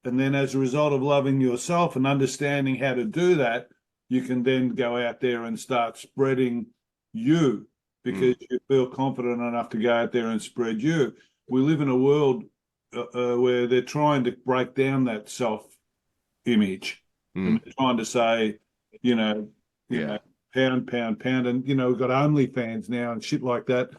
And then as a result of loving yourself and understanding how to do that, you can then go out there and start spreading you, because you feel confident enough to go out there and spread you. We live in a world where they're trying to break down that self-image. And they're trying to say, you know, pound, pound, pound. And, we've got OnlyFans now and shit like that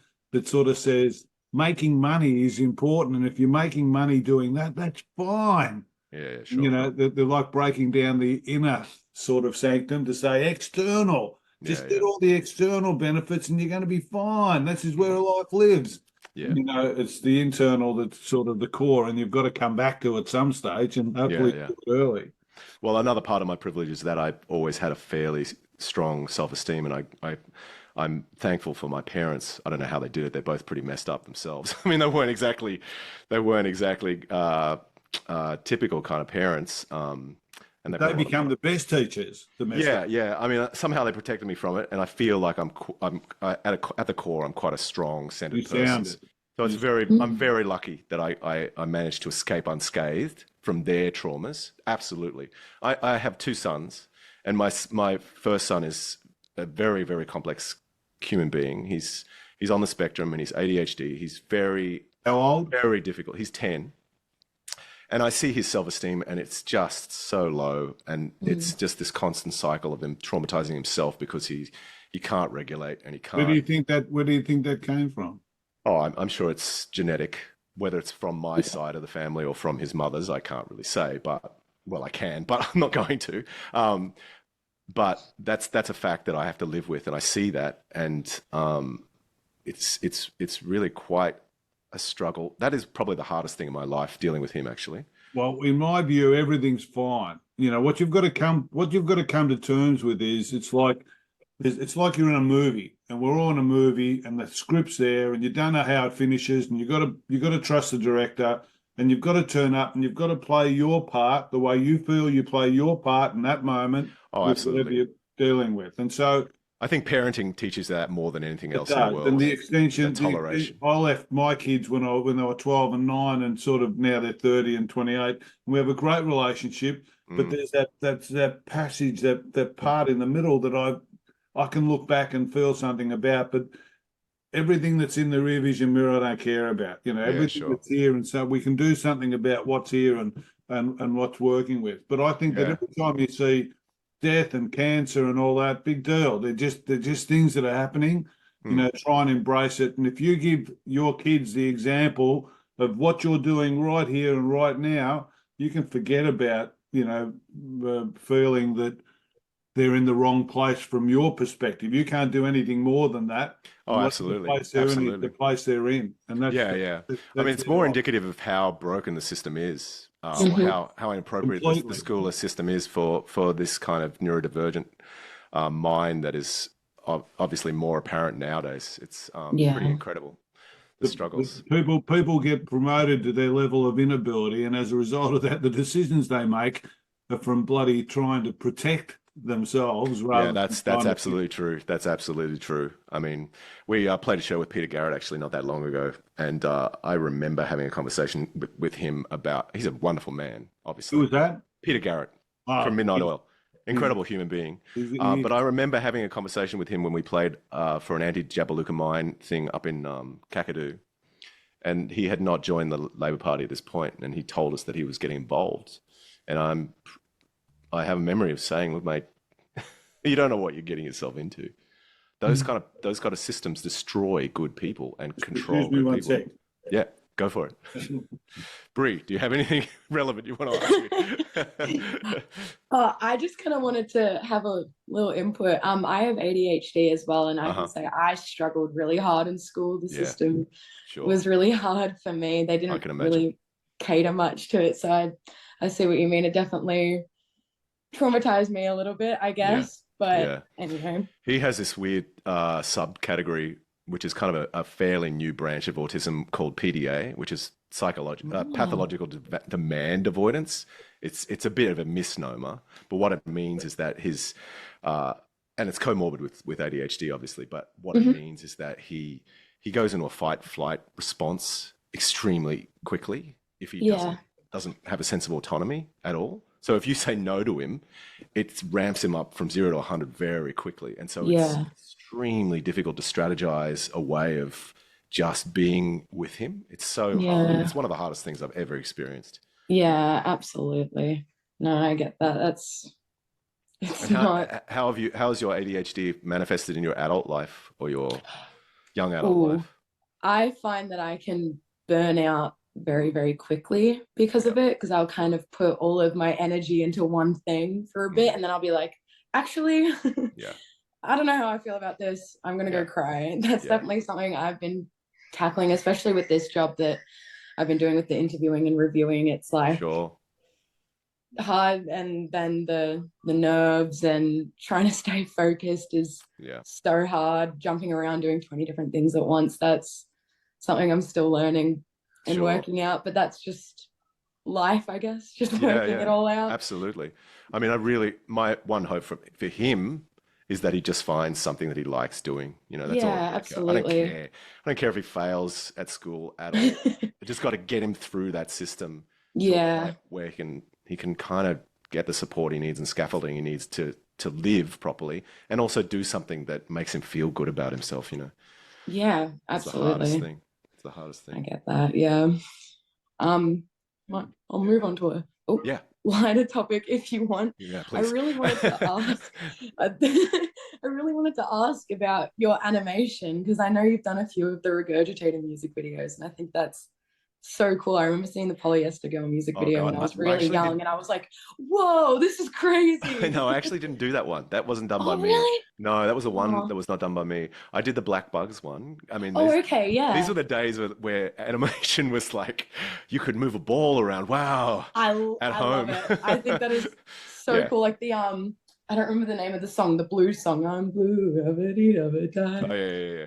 sort of says making money is important. And if you're making money doing that, that's fine. Yeah, sure. They're like breaking down the inner sort of sanctum to say external. Just get all the external benefits and you're going to be fine. This is where life lives. Yeah. It's the internal that's sort of the core, and you've got to come back to it at some stage and hopefully do it early. Well, another part of my privilege is that I always had a fairly strong self-esteem, and I'm thankful for my parents. I don't know how they did it. They're both pretty messed up themselves. I mean, they weren't exactly typical kind of parents. And they become the best teachers. Yeah. I mean, somehow they protected me from it, and I feel like at the core, I'm quite a strong centered person. So I'm very lucky that I managed to escape unscathed from their traumas. Absolutely. I have two sons, and my first son is a very, very complex human being. He's on the spectrum and he's ADHD. He's how old? Very difficult. He's 10. And I see his self-esteem and it's just so low. And it's just this constant cycle of him traumatizing himself because he can't regulate and he can't. Where do you think that came from? Oh, I'm sure it's genetic, whether it's from my side of the family or from his mother's, I can't really say, but I can, but I'm not going to. But that's a fact that I have to live with, and I see that, and it's really quite a struggle. That is probably the hardest thing in my life, dealing with him, actually. Well, in my view, everything's fine. What you've got to come to terms with is it's like you're in a movie, and we're all in a movie, and the script's there, and you don't know how it finishes, and you've got to trust the director, and you've got to turn up, and you've got to play your part the way you feel you play your part in that moment. Oh, absolutely. Whatever you're dealing with, and so I think parenting teaches that more than anything else in the world. And the extension, toleration. I left my kids when they were 12 and 9, and sort of now they're 30 and 28. We have a great relationship, but there's that passage, that part in the middle that I can look back and feel something about, but everything that's in the rear vision mirror I don't care about. Everything that's here, and so we can do something about what's here and what's working with. But I think that every time you see death and cancer and all that, big deal. They're just things that are happening. Try and embrace it. And if you give your kids the example of what you're doing right here and right now, you can forget about feeling that they're in the wrong place from your perspective. You can't do anything more than that. Oh, absolutely. The place they're in. And that's, I mean, it's more indicative of how broken the system is. How inappropriate the school system is for this kind of neurodivergent mind that is obviously more apparent nowadays. It's pretty incredible, the struggles. People get promoted to their level of inability, and as a result of that, the decisions they make are from bloody trying to protect themselves. That's absolutely true. That's absolutely true. I mean, we played a show with Peter Garrett actually not that long ago, and I remember having a conversation with him about. He's a wonderful man, obviously. Who was that? Peter Garrett from Midnight Oil. Incredible human being. But I remember having a conversation with him when we played for an anti-Jabaluka mine thing up in Kakadu, and he had not joined the Labor Party at this point, and he told us that he was getting involved, and I have a memory of saying, "Look, mate, you don't know what you're getting yourself into. Those kind of systems destroy good people and control good people." Sec. Yeah, go for it. Bree, do you have anything relevant you want to ask me? I just kind of wanted to have a little input. I have ADHD as well, and I can say I struggled really hard in school. The system was really hard for me. They didn't really cater much to it, so I see what you mean. It definitely traumatized me a little bit, I guess. But anyway, he has this weird subcategory which is kind of a fairly new branch of autism called PDA, which is pathological demand avoidance. It's a bit of a misnomer, but what it means is that and it's comorbid with ADHD, obviously. But what it means is that he goes into a fight flight response extremely quickly if he doesn't have a sense of autonomy at all. So if you say no to him, it ramps him up from 0 to 100 very quickly. And so it's extremely difficult to strategize a way of just being with him. It's so hard. It's one of the hardest things I've ever experienced. Yeah, absolutely. No, I get that. It's not. How has your ADHD manifested in your adult life or your young adult life? I find that I can burn out very, very quickly because of it, because I'll kind of put all of my energy into one thing for a bit, and then I'll be like, actually, I don't know how I feel about this. I'm gonna go cry. That's definitely something I've been tackling, especially with this job that I've been doing with the interviewing and reviewing. It's like hard, and then the nerves and trying to stay focused is so hard. Jumping around doing 20 different things at once, that's something I'm still learning and working out, but that's just life, I guess, just working it all out. Absolutely. I mean, my one hope for him is that he just finds something that he likes doing. That's all. Absolutely. I don't care if he fails at school at all. I just got to get him through that system. Where he can kind of get the support he needs and scaffolding he needs to live properly, and also do something that makes him feel good about himself. Yeah, absolutely. It's the hardest thing. I get that. Yeah. I'll move on to a lighter topic if you want. Yeah, please. I really wanted to ask. I really wanted to ask about your animation, because I know you've done a few of the Regurgitator music videos, and I think that's so cool. I remember seeing the Polyester Girl music video when I was really young, and I was like, whoa, this is crazy. No, I actually didn't do that one. That wasn't done by me. Really? No, that was the one that was not done by me. I did the Black Bugs one. I mean, these were the days where animation was like, you could move a ball around. Wow. I home. love it. I think that is so cool. Like I don't remember the name of the song, the blues song. I'm blue,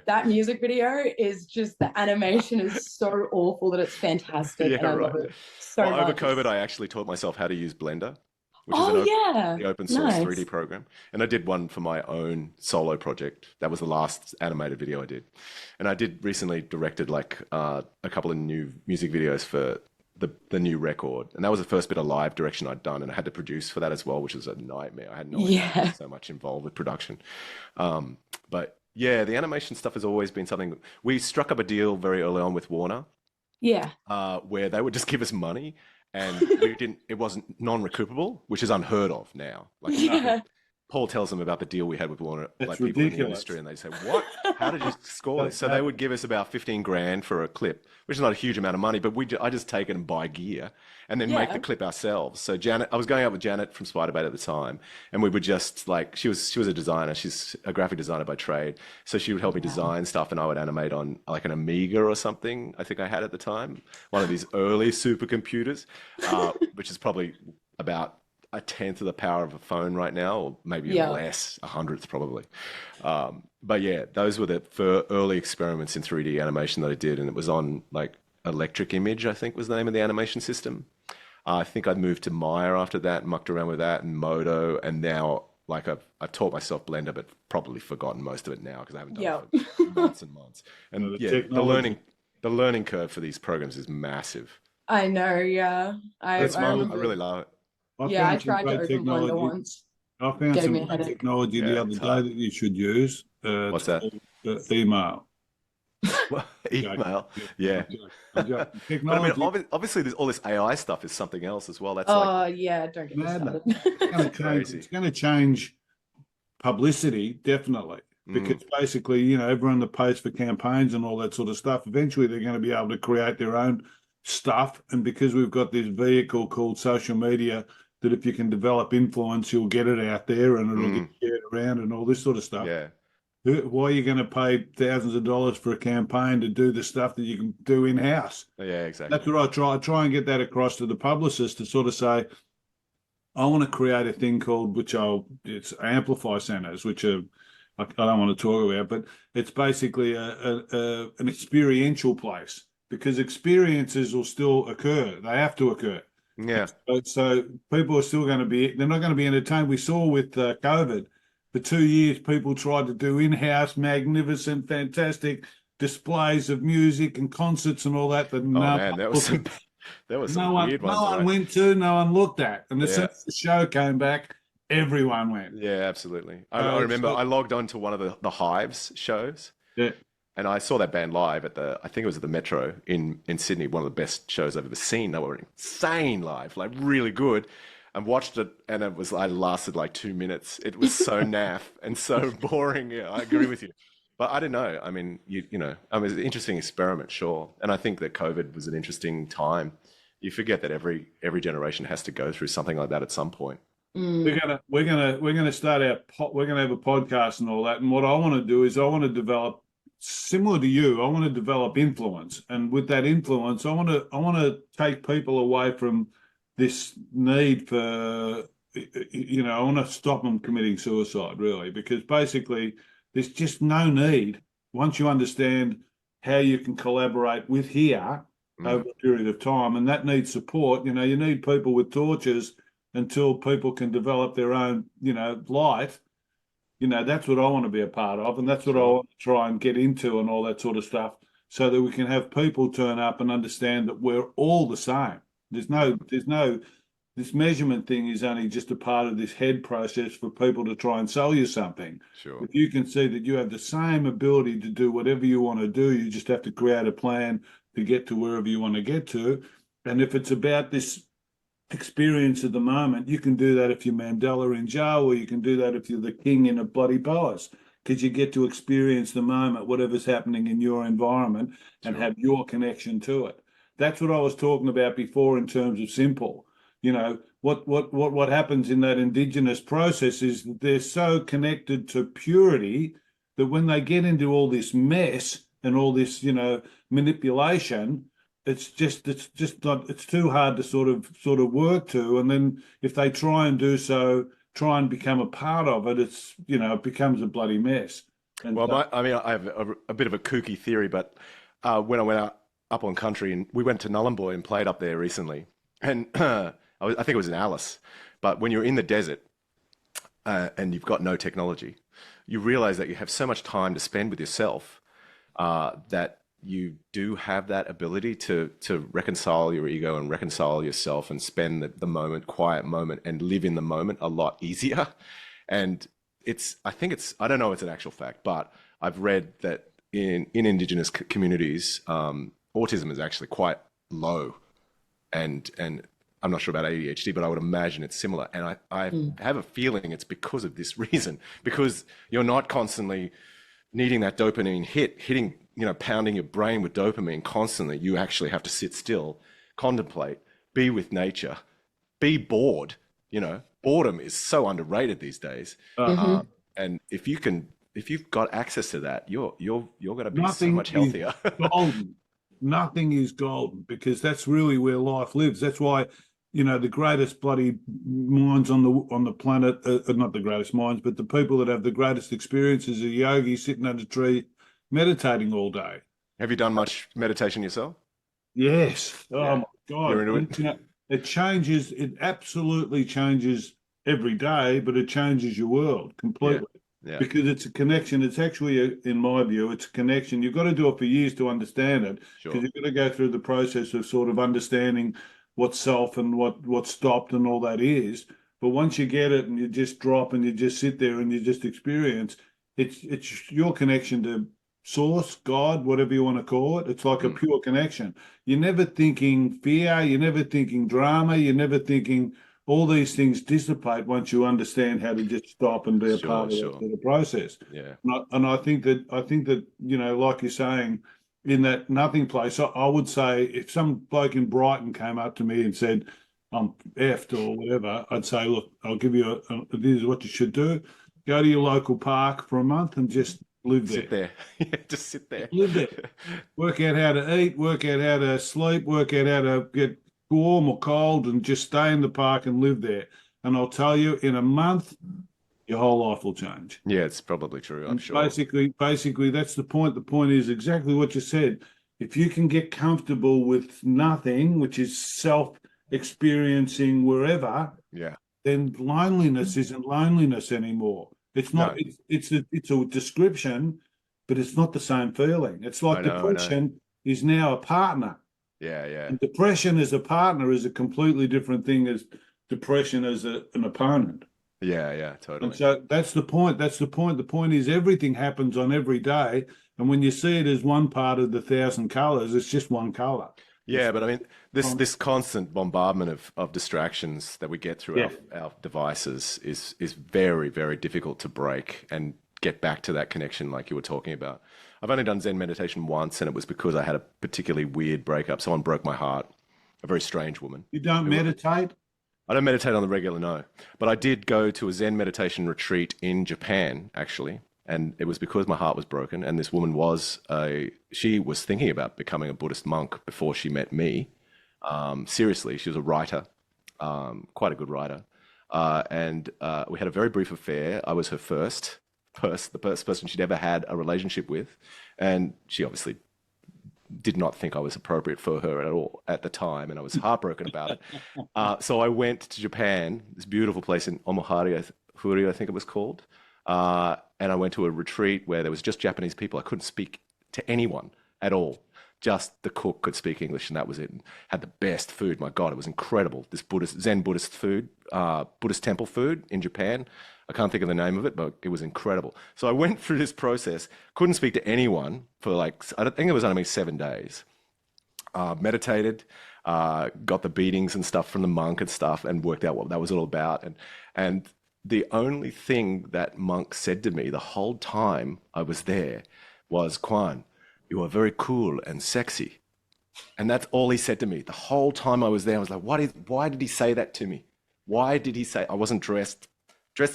That music video is just, the animation is so awful that it's fantastic. And I love it so much. Over COVID, I actually taught myself how to use Blender, which is the open source 3D program. And I did one for my own solo project. That was the last animated video I did. And I recently directed like a couple of new music videos for the new record, and that was the first bit of live direction I'd done, and I had to produce for that as well, which was a nightmare. I had no idea so much involved with production. But yeah, the animation stuff has always been something. We struck up a deal very early on with Warner, where they would just give us money, and it wasn't non-recoupable, which is unheard of now. Like Paul tells them about the deal we had with Warner, like people in the industry, and they say, "What? How did you score this?" So they would give us about 15 grand for a clip, which is not a huge amount of money, but I just take it and buy gear, and then make the clip ourselves. So I was going out with Janet from Spiderbait at the time, and we would just like, she was a designer, she's a graphic designer by trade, so she would help me design stuff, and I would animate on like an Amiga or something. I think I had at the time one of these early supercomputers, which is probably about a tenth of the power of a phone right now, or maybe less, 100th probably. But yeah, those were the early experiments in 3D animation that I did, and it was on like Electric Image, I think was the name of the animation system. I think I moved to Maya after that, mucked around with that, and Modo, and now like I've taught myself Blender, but probably forgotten most of it now because I haven't done it for months and months. And the learning curve for these programs is massive. I know, I really love it. I tried to open Blender once. I found some great technology the other day that you should use. What's that? Email. Email, yeah. Technology. But I mean, obviously, there's all this AI stuff is something else as well. That's don't get me started. It's going to change publicity, definitely, because basically, everyone that pays for campaigns and all that sort of stuff, eventually they're going to be able to create their own stuff. And because we've got this vehicle called social media, that if you can develop influence, you'll get it out there and it'll get shared around and all this sort of stuff. Yeah. Why are you going to pay thousands of dollars for a campaign to do the stuff that you can do in-house? Yeah, exactly. That's what I try and get that across to the publicist, to sort of say, I want to create a thing called, it's amplify centers, which are I don't want to talk about, but it's basically an experiential place because experiences will still occur. They have to occur. Yeah. So people are still going to be, they're not going to be entertained. We saw with COVID, for 2 years, people tried to do in-house, magnificent, fantastic displays of music and concerts and all that. That Oh man, there was some weird no ones, one right? went to, no one looked at. And as soon Yeah. as the show came back, everyone went. Yeah, absolutely. I remember I logged on to one of the Hives shows, Yeah. and I saw that band live at I think it was at the Metro in Sydney, one of the best shows I've ever seen. They were insane live, like really good. And watched it, and I lasted like 2 minutes. It was so naff and so boring. Yeah, I agree with you. But I don't know. I mean, I mean, it's an interesting experiment, sure. And I think that COVID was an interesting time. You forget that every generation has to go through something like that at some point. We're gonna start we're gonna have a podcast and all that. And what I want to do is I want to develop, similar to you, I want to develop influence. And with that influence, I want to take people away from this need for, I want to stop them committing suicide, really, because basically there's just no need once you understand how you can collaborate with here over a period of time, and that needs support. You need people with torches until people can develop their own, light. That's what I want to be a part of, and that's what I want to try and get into and all that sort of stuff, so that we can have people turn up and understand that we're all the same. This measurement thing is only just a part of this head process for people to try and sell you something. Sure. If you can see that you have the same ability to do whatever you want to do, you just have to create a plan to get to wherever you want to get to. And if it's about this experience of the moment, you can do that if you're Mandela in jail, or you can do that if you're the king in a bloody palace, because you get to experience the moment, whatever's happening in your environment, and have your connection to it. That's what I was talking about before in terms of simple. What happens in that indigenous process is that they're so connected to purity that when they get into all this mess and all this, manipulation, it's too hard to sort of work to. And then if they try and do so, try and become a part of it, it becomes a bloody mess. And I have a bit of a kooky theory, but when I went up on country, and we went to Nullarbor and played up there recently, and I think it was in Alice. But when you're in the desert and you've got no technology, you realize that you have so much time to spend with yourself that you do have that ability to reconcile your ego and reconcile yourself and spend the quiet moment and live in the moment a lot easier. And I don't know if it's an actual fact, but I've read that in Indigenous communities, autism is actually quite low. And I'm not sure about ADHD, but I would imagine it's similar. And I have a feeling it's because of this reason, because you're not constantly needing that dopamine hitting, pounding your brain with dopamine constantly. You actually have to sit still, contemplate, be with nature, be bored. Boredom is so underrated these days. And if you've got access to that, you're going to be so much healthier. Golden. Nothing is golden, because that's really where life lives. That's why, the greatest bloody minds on the planet, not the greatest minds, but the people that have the greatest experiences are yogis sitting under a tree meditating all day. Have you done much meditation yourself? Yes. Yeah. Oh my God. You're into it? It changes. It absolutely changes every day, but it changes your world completely. Yeah. Because it's a connection. It's actually, in my view, it's a connection. You've got to do it for years to understand it, because you've got to go through the process of sort of understanding what self and what stopped and all that is. But once you get it and you just drop and you just sit there and you just experience, it's your connection to source, God, whatever you want to call it. It's like a pure connection. You're never thinking fear. You're never thinking drama. You're never thinking. All these things dissipate once you understand how to just stop and be a part of the process. Yeah. And I think that like you're saying, in that nothing place, I would say if some bloke in Brighton came up to me and said, I'm effed or whatever, I'd say, look, I'll give you this is what you should do. Go to your local park for a month and just live there. Sit there. Yeah, just sit there. Live there. Work out how to eat, work out how to sleep, work out how to get warm or cold, and just stay in the park and live there. And I'll tell you, in a month, your whole life will change. Yeah, it's probably true. I'm And sure. basically, that's the point. The point is exactly what you said. If you can get comfortable with nothing, which is self-experiencing wherever, Yeah. then loneliness isn't loneliness anymore. It's not. No. It's a description, but it's not the same feeling. It's I like know. I know. depression is now a partner, Yeah. Yeah. and depression as a partner is a completely different thing as depression as an opponent. Yeah. Yeah. And Totally. so that's the point. That's the point. The point is everything happens on every day. And when you see it as one part of the thousand colors, it's just one color. It's Yeah, but I mean, this from, this constant bombardment of distractions that we get through yeah. our devices is very, very difficult to break and get back to that connection like you were talking about. I've only done Zen meditation once, and it was because I had a particularly weird breakup. Someone broke my heart, a very strange woman. You don't Who meditate? I don't meditate on the regular, no. But I did go to a Zen meditation retreat in Japan, actually. And it was because my heart was broken. And this woman she was thinking about becoming a Buddhist monk before she met me. Seriously, she was a writer, quite a good writer. And we had a very brief affair. I was her the first person she'd ever had a relationship with. And she obviously did not think I was appropriate for her at all at the time, and I was heartbroken about it. So I went to Japan, this beautiful place in Huri, I think it was called, and I went to a retreat where there was just Japanese people. I couldn't speak to anyone at all. Just the cook could speak English, and that was it. And had the best food. My God, it was incredible. This Zen Buddhist food, Buddhist temple food in Japan. I can't think of the name of it, but it was incredible. So I went through this process, couldn't speak to anyone for I think it was only 7 days. Meditated, got the beatings and stuff from the monk and stuff, and worked out what that was all about. And the only thing that monk said to me the whole time I was there was, Quan, you are very cool and sexy. And that's all he said to me the whole time I was there. I was like, why did he say that to me? Why did he say I wasn't dressed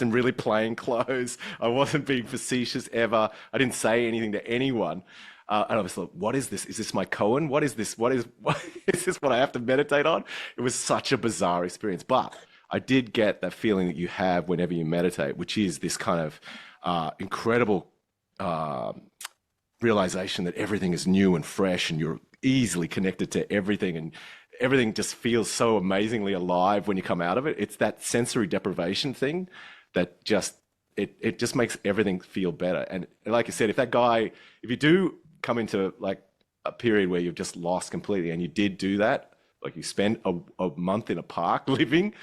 in really plain clothes? I wasn't being facetious ever. I didn't say anything to anyone. And I was like, what is this? Is this my koan? What is this? What is this what I have to meditate on? It was such a bizarre experience. But I did get that feeling that you have whenever you meditate, which is this kind of incredible realization that everything is new and fresh and you're easily connected to everything, and everything just feels so amazingly alive when you come out of it. It's that sensory deprivation thing that it just makes everything feel better. And like I said, if you do come into like a period where you've just lost completely and you did do that, like you spend a month in a park living,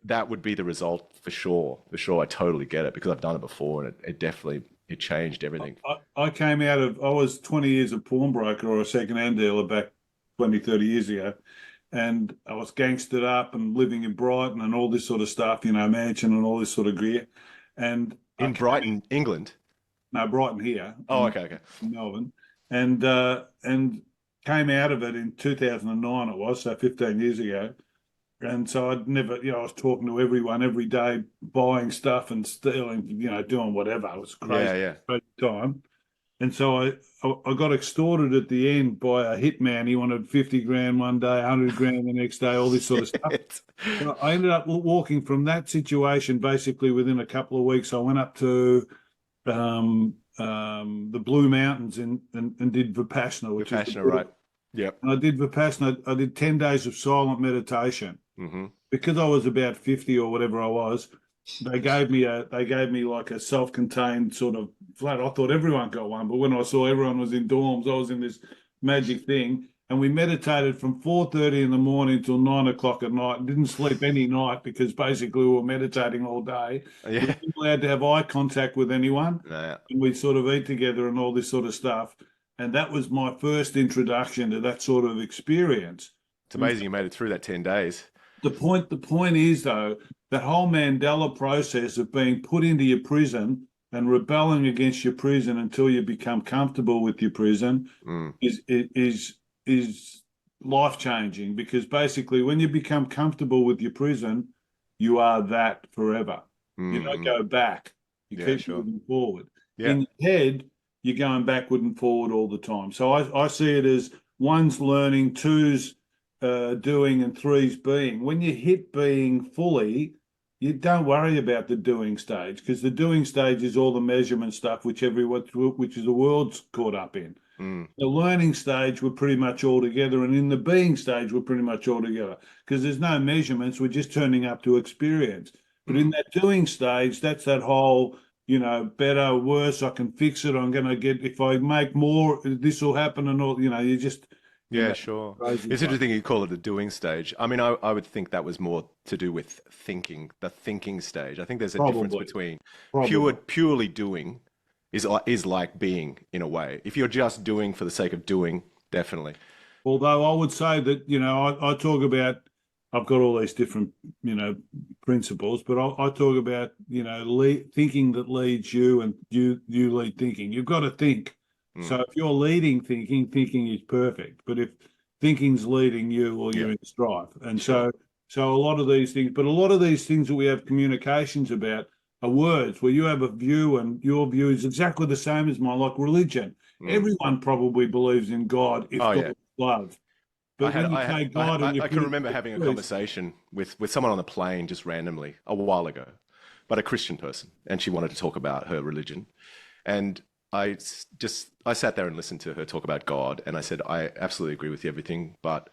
that would be the result for sure. For sure, I totally get it because I've done it before, and it definitely changed everything. I was 20 years a pawnbroker or a second-hand dealer back 20, 30 years ago. And I was gangstered up and living in Brighton and all this sort of stuff, mansion and all this sort of gear. And in Brighton, England? No, Brighton here. Oh, okay. In Melbourne. And came out of it in 2009 it was, so 15 years ago. And so I'd never, I was talking to everyone every day, buying stuff and stealing, doing whatever. It was crazy, Yeah. crazy time. And so I got extorted at the end by a hitman. He wanted 50 grand one day, 100 grand the next day, all this sort of stuff. So I ended up walking from that situation basically within a couple of weeks. I went up to the Blue Mountains and did Vipassana, which is right. Yep. And I did Vipassana. I did 10 days of silent meditation. Mm-hmm. Because I was about 50 or whatever I was. They gave me like a self-contained sort of flat. I thought everyone got one, but when I saw everyone was in dorms, I was in this magic thing, and we meditated from 4:30 in the morning till 9 o'clock at night. Didn't sleep any night because basically we were meditating all day. Yeah. We weren't allowed to have eye contact with anyone, Yeah. and we sort of eat together and all this sort of stuff. And that was my first introduction to that sort of experience. It's amazing you made it through that 10 days. The point is, though, that whole Mandela process of being put into your prison and rebelling against your prison until you become comfortable with your prison is life-changing, because basically when you become comfortable with your prison, you are that forever. You don't go back. You keep moving forward. Yeah. In your head, you're going backward and forward all the time. So I see it as one's learning, two's doing, and three's being. When you hit being fully, you don't worry about the doing stage, because the doing stage is all the measurement stuff, which which is the world's caught up in. Mm. The learning stage, we're pretty much all together, and in the being stage, we're pretty much all together because there's no measurements. We're just turning up to experience. But in that doing stage, that's that whole, better, worse. I can fix it. I'm going to get, if I make more, this will happen, and all. You just Yeah, sure. crazy It's stuff. interesting you call it a doing stage. I mean, I would think that was more to do with thinking, the thinking stage. I think there's a difference Probably, between probably. purely doing is like being in a way. If you're just doing for the sake of doing, definitely. Although I would say that, I talk about, I've got all these different, principles, but I talk about, thinking that leads you, and you lead thinking. You've got to think. So if you're leading thinking, thinking is perfect. But if thinking's leading you, well, you're in strife. And Sure. so a lot of these things, but a lot of these things that we have communications about are words where you have a view and your view is exactly the same as mine, like religion. Everyone probably believes in God if Oh God yeah. is love. I But had, when you I had, say God and you I put can it remember into having a words, conversation with someone on a plane just randomly a while ago, but a Christian person, and she wanted to talk about her religion, and I sat there and listened to her talk about God, and I said, I absolutely agree with you everything, but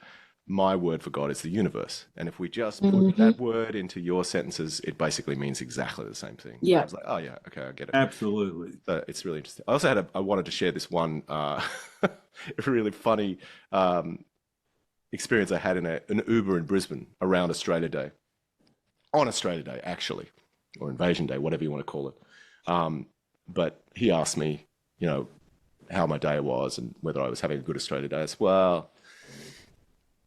my word for God is the universe, and if we just put that word into your sentences, it basically means exactly the same thing. I Yeah. was like, oh yeah, okay, I get it. absolutely. So it's really interesting. I also I wanted to share this one really funny experience I had in an Uber in Brisbane around Australia Day, on Australia Day actually, or Invasion Day, whatever you want to call it. But he asked me, how my day was and whether I was having a good Australia Day. I said, well,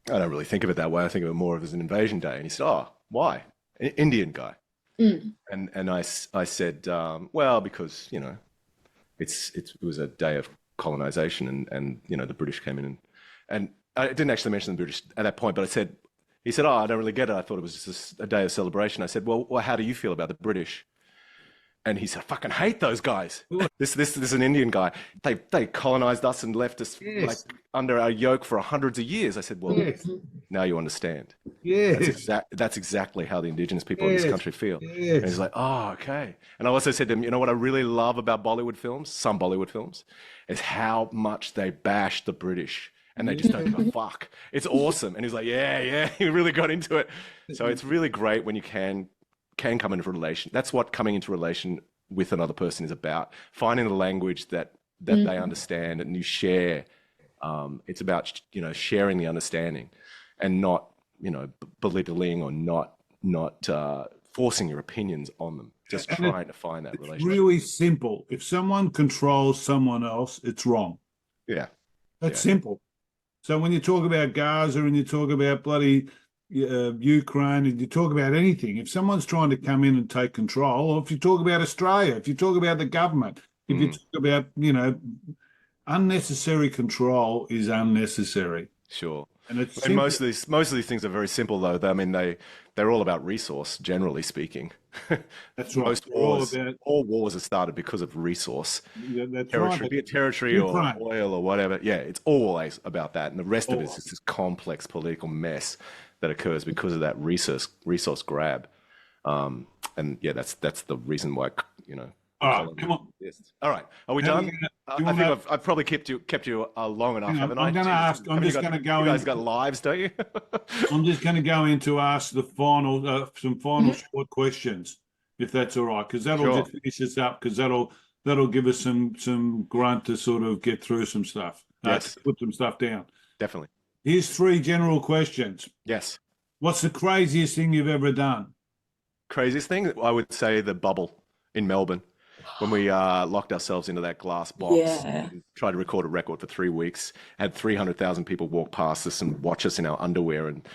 I don't really think of it that way. I think of it more of as an invasion day. And he said, oh, why? An Indian guy. And I said, well, because, it was a day of colonization and the British came in and I didn't actually mention the British at that point, but he said, oh, I don't really get it. I thought it was just a day of celebration. I said, well, how do you feel about the British? And he said, I fucking hate those guys. This is an Indian guy. They colonized us and left us like under our yoke for hundreds of years. I said, well, now you understand. That's exactly how the indigenous people in this country feel. And he's like, oh, okay. And I also said to him, what I really love about Bollywood films, some Bollywood films, is how much they bash the British and they just don't give a fuck. It's awesome. And he's like, yeah, he really got into it. So it's really great when you can come into relation. That's what coming into relation with another person is about. Finding the language that they understand and you share. It's about, sharing the understanding and not, belittling or not forcing your opinions on them. Just trying to find that relationship. Really simple. If someone controls someone else, it's wrong. Yeah. That's simple. So when you talk about Gaza and you talk about bloody Ukraine and you talk about anything, if someone's trying to come in and take control, or if you talk about Australia, if you talk about the government, if you talk about, unnecessary control is unnecessary. Sure. And it's And most of these things are very simple though. I mean, they're all about resource, generally speaking. That's right. Most wars, all wars are started because of resource. That's Territory, right. be it territory or oil or whatever. Yeah, it's always about that. And the rest of it is just this complex political mess that occurs because of that resource grab. And yeah, that's the reason why, All right, come on. All right, are we done? I think I've probably kept you long enough, haven't I? I'm going to ask. I'm just going to go. You guys got lives, don't you? I'm just going to go into ask the final some final short questions, if that's all right, because that'll just finish us up. Because that'll give us some grunt to sort of get through some stuff. Yes. To put some stuff down. Definitely. Here's 3 general questions. Yes. What's the craziest thing you've ever done? Craziest thing, I would say the bubble in Melbourne. When we locked ourselves into that glass box and tried to record a record for 3 weeks, had 300,000 people walk past us and watch us in our underwear and,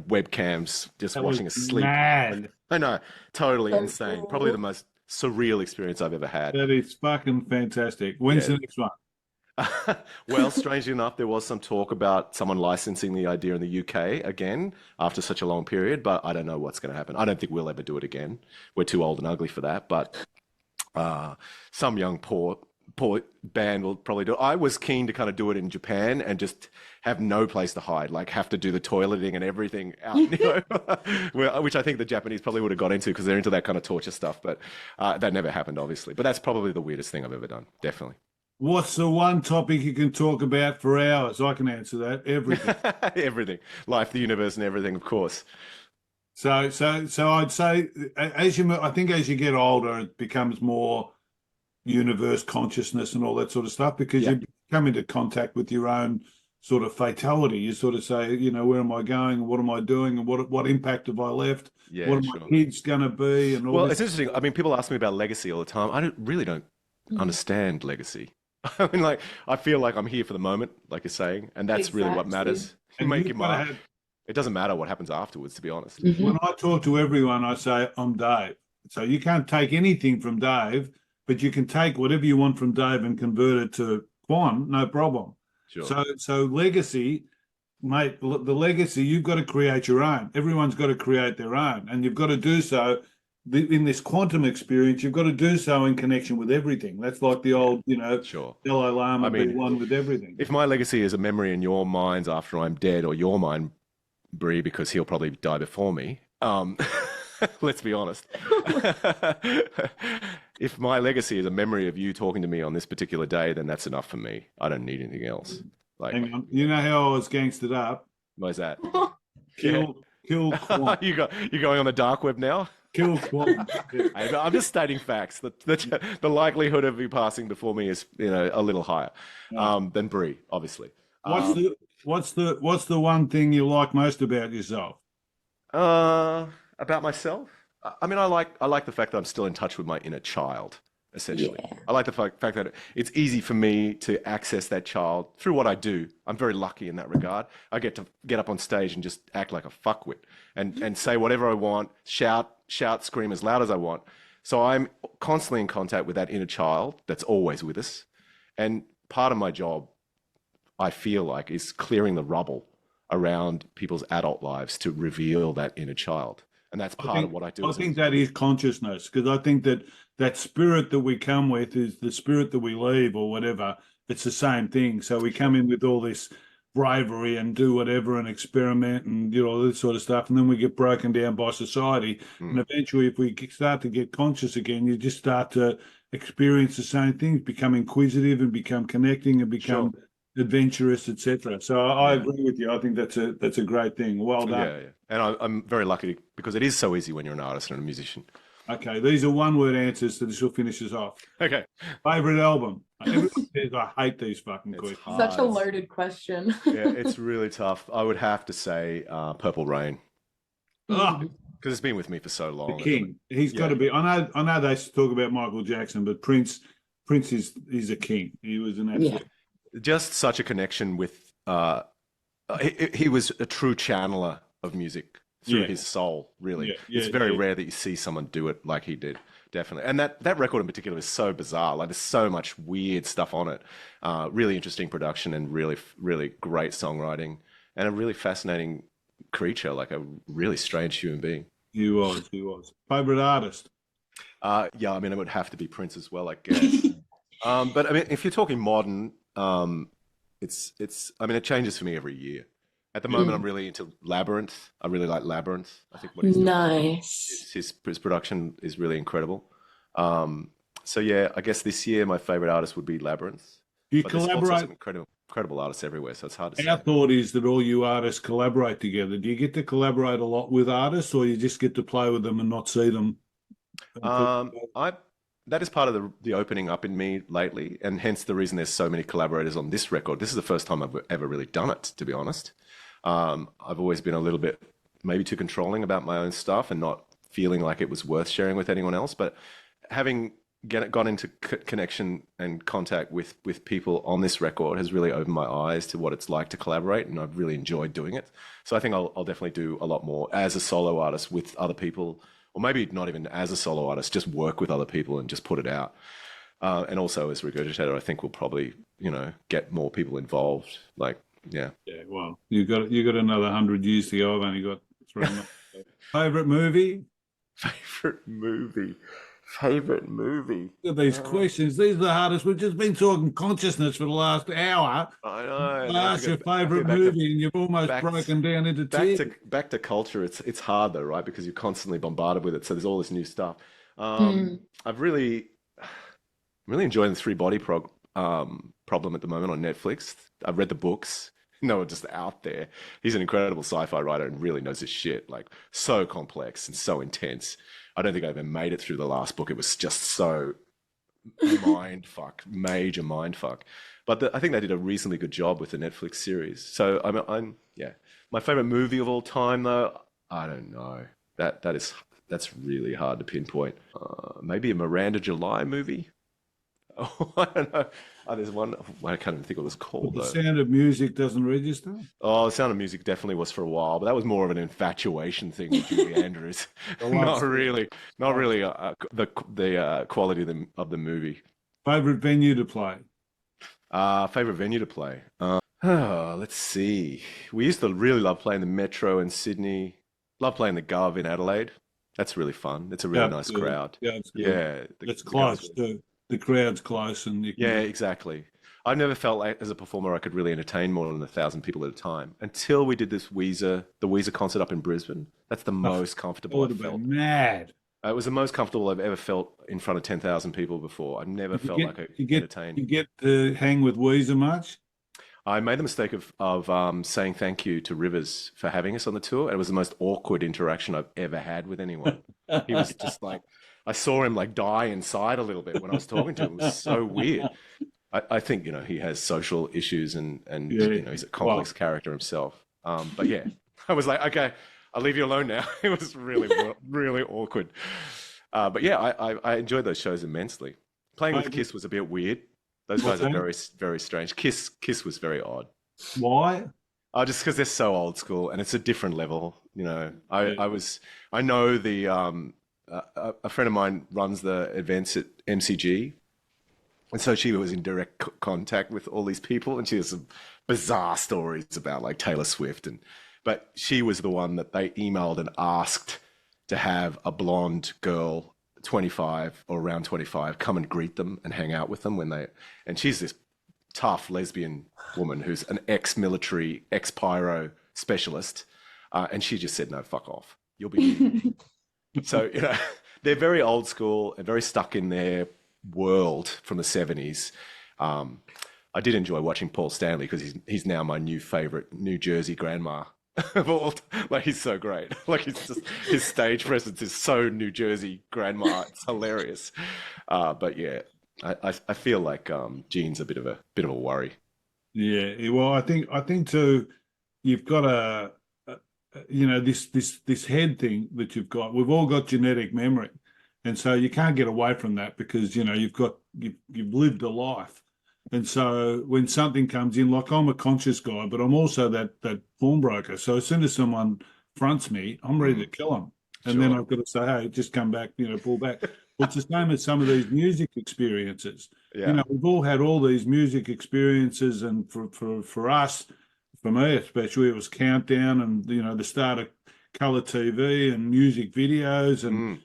webcams just watching us sleep. Mad. I know, totally insane. Probably the most surreal experience I've ever had. That is fucking fantastic. When's the next one? Well, strangely enough, there was some talk about someone licensing the idea in the UK again after such a long period, but I don't know what's going to happen. I don't think we'll ever do it again. We're too old and ugly for that, but some young poor poor band will probably do it. I was keen to kind of do it in Japan and just have no place to hide, like have to do the toileting and everything out, which I think the Japanese probably would have got into because they're into that kind of torture stuff. But that never happened, obviously. But that's probably the weirdest thing I've ever done, definitely. What's the one topic you can talk about for hours? I can answer that. Everything. Everything, life, the universe, and everything, of course. So I'd say I think as you get older, it becomes more universe consciousness and all that sort of stuff because Yeah. you come into contact with your own sort of fatality. You sort of say, where am I going? What am I doing? And what impact have I left? Yeah, What are sure. my kids going to be? And all Well, this. it's interesting. I mean, people ask me about legacy all the time. I really don't understand legacy. I mean, like, I feel like I'm here for the moment, like you're saying, and that's really what Exactly. matters. You And make you've your got to mark. have. It doesn't matter what happens afterwards, to be honest. Mhm. When I talk to everyone, I say, I'm Dave. So you can't take anything from Dave, but you can take whatever you want from Dave and convert it to Quan, no problem. Sure. So legacy, mate, the legacy, you've got to create your own. Everyone's got to create their own. And you've got to do so in this quantum experience, you've got to do so in connection with everything. That's like the old, Sure. Dalai Lama, I be mean, one with everything. if my legacy is a memory in your minds after I'm dead, or your mind, Brie, because he'll probably die before me. Let's be honest. If my legacy is a memory of you talking to me on this particular day, then that's enough for me. I don't need anything else. Like, Hang on. You know how I was gangstered up? why's that? Kill Quan. You're going on the dark web now? Kill Quan. Hey, I'm just stating facts. The likelihood of you passing before me is, a little higher than Brie, obviously. What's the one thing you like most about yourself? About myself? I mean, I like the fact that I'm still in touch with my inner child, essentially. Yeah. I like the fact that it's easy for me to access that child through what I do. I'm very lucky in that regard. I get to get up on stage and just act like a fuckwit and say whatever I want, shout, scream as loud as I want. So I'm constantly in contact with that inner child that's always with us. And part of my job, I feel like, is clearing the rubble around people's adult lives to reveal that inner child. And that's part of what I do. I think that is consciousness, because I think that spirit that we come with is the spirit that we leave or whatever. It's the same thing. So we come in with all this bravery and do whatever and experiment and all this sort of stuff. And then we get broken down by society. And eventually, if we start to get conscious again, you just start to experience the same things, become inquisitive and become connecting and become adventurous, etc. So I agree with you. I think that's a great thing. Well done. Yeah. And I'm very lucky because it is so easy when you're an artist and a musician. Okay, these are one-word answers, so this will finish us off. Okay. Favorite album? Everyone says I hate these fucking questions. Such a loaded question. Yeah, it's really tough. I would have to say Purple Rain Oh, because it's been with me for so long. the king. He's got to be. I know they talk about Michael Jackson, but Prince is a king. He was an absolute. Just such a connection with. He was a true channeler of music through his soul. Really, it's very rare that you see someone do it like he did. Definitely, and that record in particular is so bizarre. Like, there's so much weird stuff on it. Really interesting production and really, really great songwriting, and a really fascinating creature, like a really strange human being. He was. Favorite artist? Yeah, I mean, it would have to be Prince as well, I guess. But I mean, if you're talking modern, it's. I mean, it changes for me every year. At the moment, I'm really into Labyrinth. I really like Labyrinth. I think what he's doing, Nice. his production is really incredible. So yeah, I guess this year my favorite artist would be Labyrinth. You But there's also collaborate. some incredible artists everywhere, so it's hard to say. Our thought is that all you artists collaborate together. Do you get to collaborate a lot with artists, or you just get to play with them and not see them? That is part of the opening up in me lately, and hence the reason there's so many collaborators on this record. This is the first time I've ever really done it, to be honest. I've always been a little bit maybe too controlling about my own stuff and not feeling like it was worth sharing with anyone else. But having got into connection and contact with people on this record has really opened my eyes to what it's like to collaborate, and I've really enjoyed doing it. So I think I'll definitely do a lot more as a solo artist with other people, or maybe not even as a solo artist, just work with other people and just put it out. And also as Regurgitator, I think we'll probably, get more people involved. Yeah. Yeah, well, you got another 100 years to go. I've only got 3 months. Favorite movie? Favorite movie. Favorite movie? Look at these questions. These are the hardest. We've just been talking consciousness for the last hour. I know. I asked your favourite movie, and you've almost back broken down into back tears. to back to culture. It's hard though, right? Because you're constantly bombarded with it. So there's all this new stuff. Mm. I've really enjoying the three body problem at the moment on Netflix. I've read the books. No, just out there. He's an incredible sci-fi writer and really knows his shit. Like so complex and so intense. I don't think I even made it through the last book. It was just so mind fuck, major mind fuck. But I think they did a reasonably good job with the Netflix series. So I'm yeah. My favorite movie of all time, though, I don't know. That's really hard to pinpoint. Maybe a Miranda July movie. Oh, I don't know. Oh, there's one. I can't even think what it was called The though. Sound of Music doesn't register. Oh, The Sound of Music definitely was for a while, but that was more of an infatuation thing with Julie Andrews. I love Not it. really, not really the quality of the movie. Favourite venue to play. Favorite venue to play. Let's see. We used to really love playing the Metro in Sydney. Love playing the Gov in Adelaide. That's really fun. It's a really nice good. crowd. Yeah, it's good. Yeah, It's the close Gov's too. The crowd's close, and you can Yeah, exactly. I never felt like as a performer I could really entertain more than 1,000 people at a time until we did the Weezer concert up in Brisbane. That's the most I comfortable would I've have felt. been mad. It was the most comfortable I've ever felt in front of 10,000 people before. I've never felt like I entertained. You get to hang with Weezer much. I made the mistake of saying thank you to Rivers for having us on the tour, and it was the most awkward interaction I've ever had with anyone. He was just like, I saw him like die inside a little bit when I was talking to him. It was so weird. I think, he has social issues and Yeah. he's a complex character himself. But yeah, I was like, okay, I'll leave you alone now. It was really, really awkward. But yeah, I enjoyed those shows immensely. Playing with Kiss was a bit weird. Those guys are very, very strange. Kiss was very odd. Why? Oh, just because they're so old school and it's a different level. I know a friend of mine runs the events at MCG, and so she was in direct contact with all these people, and she has some bizarre stories about like Taylor Swift, but she was the one that they emailed and asked to have a blonde girl, 25 or around 25, come and greet them and hang out with them and she's this tough lesbian woman who's an ex-military, ex-pyro specialist, and she just said, no, fuck off. You'll be So, they're very old school and very stuck in their world from the 70s. I did enjoy watching Paul Stanley because he's now my new favorite New Jersey grandma of all. Like, he's so great. Like, his stage presence is so New Jersey grandma. It's hilarious. But yeah, I feel like Gene's a bit of a worry. Yeah. Well, I think too. You've got this head thing that you've got. We've all got genetic memory, and so you can't get away from that because you've lived a life. And so when something comes in, like I'm a conscious guy, but I'm also that pawnbroker. So as soon as someone fronts me, I'm ready to kill them. And then I've got to say, hey, just come back, pull back. Well, it's the same as some of these music experiences. Yeah. We've all had all these music experiences, and for us, for me especially, it was Countdown and, the start of colour TV and music videos and,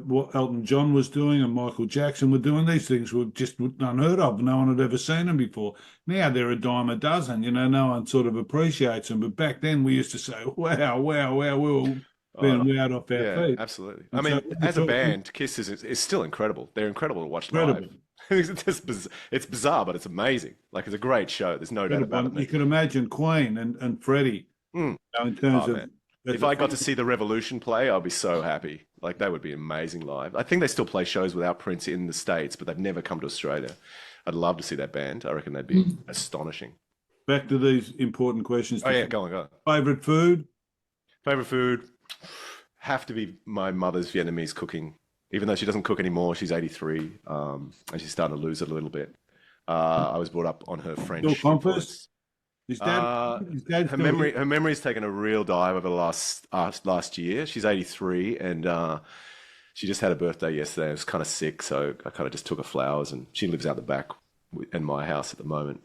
what Elton John was doing and Michael Jackson were doing. These things were just unheard of. No one had ever seen them before. Now they're a dime a dozen. No one sort of appreciates them. But back then we used to say, wow, we were being wowed off our feet. Absolutely. And I mean, so as a band, Kiss is still incredible. They're incredible to watch live. It's bizarre, but it's amazing. Like, it's a great show. There's no doubt about it. You can imagine Queen and Freddie in terms of... Man. If I got to see the Revolution play, I'd be so happy. Like, that would be amazing live. I think they still play shows without Prince in the States, but they've never come to Australia. I'd love to see that band. I reckon they'd be astonishing. Back to these important questions. Oh, yeah, go on. Favourite food? Favorite food? Have to be my mother's Vietnamese cooking. Even though she doesn't cook anymore, she's 83, and she's starting to lose it a little bit. I was brought up on her French Still compass? influence. His dad Her memory's taken a real dive over the last year. She's 83, and she just had a birthday yesterday. I was kind of sick, so I kind of just took her flowers, and she lives out the back in my house at the moment.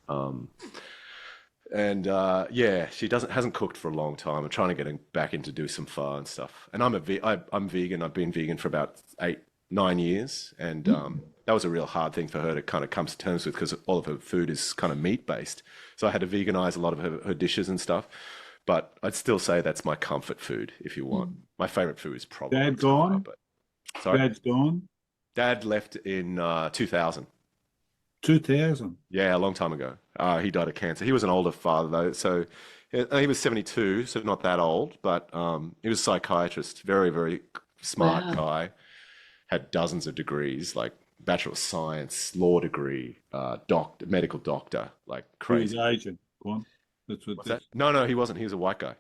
Yeah, she hasn't cooked for a long time. I'm trying to get her back into do some pho and stuff. And I'm vegan. I've been vegan for about 9 years, and that was a real hard thing for her to kind of come to terms with because all of her food is kind of meat based. So I had to veganize a lot of her dishes and stuff. But I'd still say that's my comfort food if you want. My favorite food is probably Dad Thai, gone? but sorry, Dad's gone? Dad left in 2000. 2000. Yeah, a long time ago. He died of cancer. He was an older father though, so he was 72, so not that old, but he was a psychiatrist, very, very smart Wow. guy, had dozens of degrees, like Bachelor of Science, law degree, medical doctor, like He was crazy. Asian. Quan. That's what What's that? No, no, he wasn't. He was a white guy.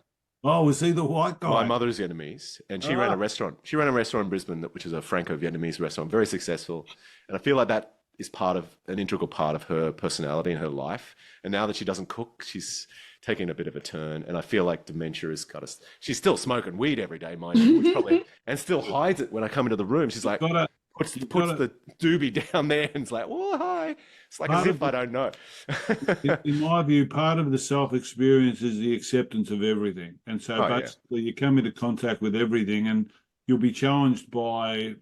Oh, was he the white My guy? mother's Vietnamese, and she ran a Ah, restaurant. She ran a restaurant in Brisbane, which is a Franco-Vietnamese restaurant, very successful. And I feel like that is part of an integral part of her personality and her life. And now that she doesn't cook, she's taking a bit of a turn. And I feel like dementia has got us. She's still smoking weed every day, mind you, which probably and still hides it when I come into the room. She's like gotta, puts you've puts gotta, the doobie down there and it's like, oh hi. It's like as part of if I don't know. in my view, part of the self-experience is the acceptance of everything. And so Oh yeah. basically you come into contact with everything and you'll be challenged by,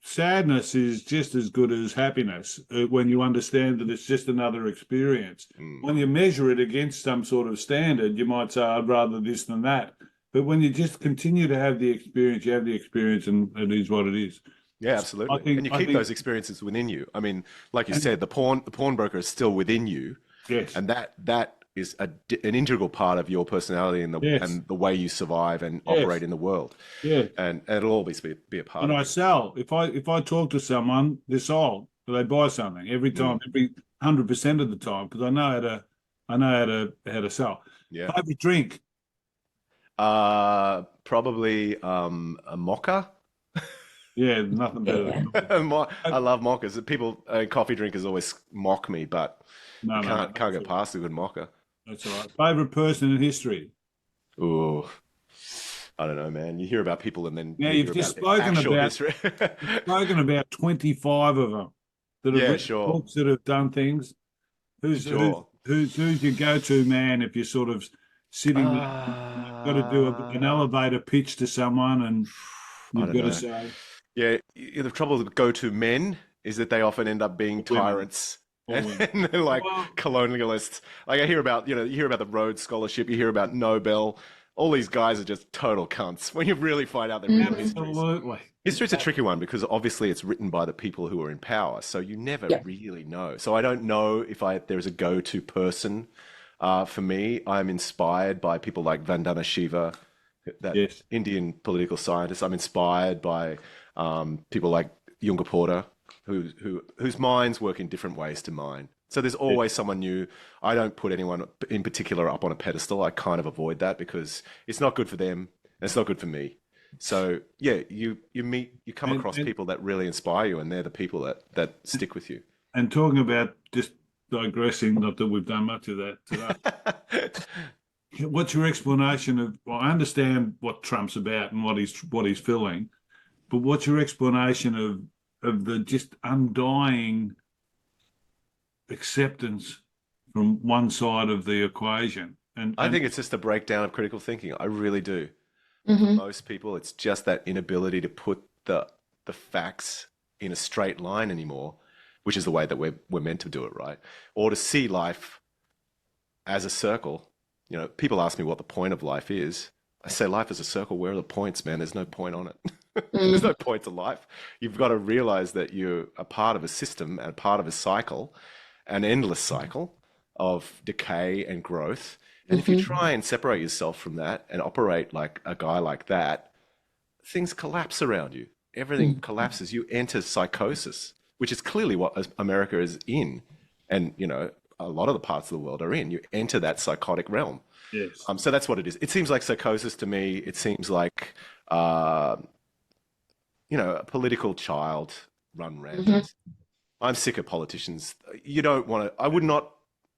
sadness is just as good as happiness when you understand that it's just another experience. Mm. When you measure it against some sort of standard, you might say, I'd rather this than that. But when you just continue to have the experience, you have the experience and it is what it is. Yeah, So I absolutely. And think, you I keep think, those experiences within you. I mean, like you and said, the pawnbroker is still within you, yes, and that is an integral part of your personality yes, and the way you survive and operate yes, in the world. yes. And it'll always be a part And of I you. sell. If I talk to someone, they're sold. They buy something every Mm, time, every 100% of the time, because I know how to sell. yeah. Favorite drink? Probably a mocha. Yeah, nothing better than Yeah. coffee. I love mochas. People, coffee drinkers always mock me, but you No, no, no. can't That's go all right. past a good mocha. That's all right. Favorite person in history? Ooh, I don't know, man. You hear about people and then Now you hear you've about just the spoken actual about history. you've spoken about 25 of them that have Yeah, written sure, books that have done things. Who's who's sure. who's your go-to man if you're sort of sitting there and you've got to do an Uh, elevator pitch to someone and I you've don't got to know. say, Yeah, the trouble with go-to men is that they often end up being or women, tyrants or and, women. and they're like Well, colonialists. Like I hear about, you hear about the Rhodes Scholarship, you hear about Nobel. All these guys are just total cunts when you really find out their real Mm. histories. absolutely. History's a tricky one because obviously it's written by the people who are in power, so you never Yeah. really know. So I don't know if there's a go-to person. For me, I'm inspired by people like Vandana Shiva, that Yes. Indian political scientist. I'm inspired by people like Junga Porter, whose minds work in different ways to mine. So there's Yes. always someone new. I don't put anyone in particular up on a pedestal. I kind of avoid that because it's not good for them and it's not good for me. So yeah, you come And across and people that really inspire you, and they're the people that stick with you. and talking about just digressing, not that we've done much of that today. What's your explanation of? Well, I understand what Trump's about and what he's feeling, but what's your explanation of the just undying acceptance from one side of the equation? And I think it's just a breakdown of critical thinking. I really do. For Hmm. most people, it's just that inability to put the facts in a straight line anymore, which is the way that we're meant to do it, right? Or to see life as a circle. You know, people ask me what the point of life is. I say life is a circle. Where are the points, man? There's no point on it. There's no point to life. You've got to realize that you're a part of a system and a part of a cycle, an endless cycle of decay and growth. And if you Hmm. try and separate yourself from that and operate like a guy like that, things collapse around you. Everything collapses. You enter psychosis, which is clearly what America is in. And, a lot of the parts of the world are in. You enter that psychotic realm. yes, So that's what it is. It seems like psychosis to me. It seems like, uh, a political child run Hmm. rampant. I'm sick of politicians. You don't want to, I would not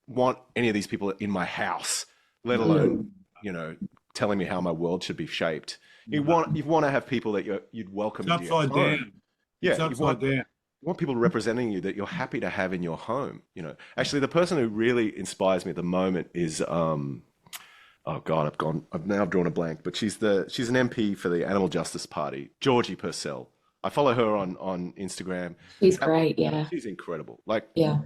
want any of these people in my house, let no, alone, you know, telling me how my world should be shaped. no. You want to have people that you'd It's welcome into your upside home. down. It's Yeah, upside down. you want people representing you that you're happy to have in your home. Actually, the person who really inspires me at the moment is oh God, I've now drawn a blank, but she's an MP for the Animal Justice Party, Georgie Purcell. I follow her on Instagram. She's great. Yeah. She's incredible. Like Yeah.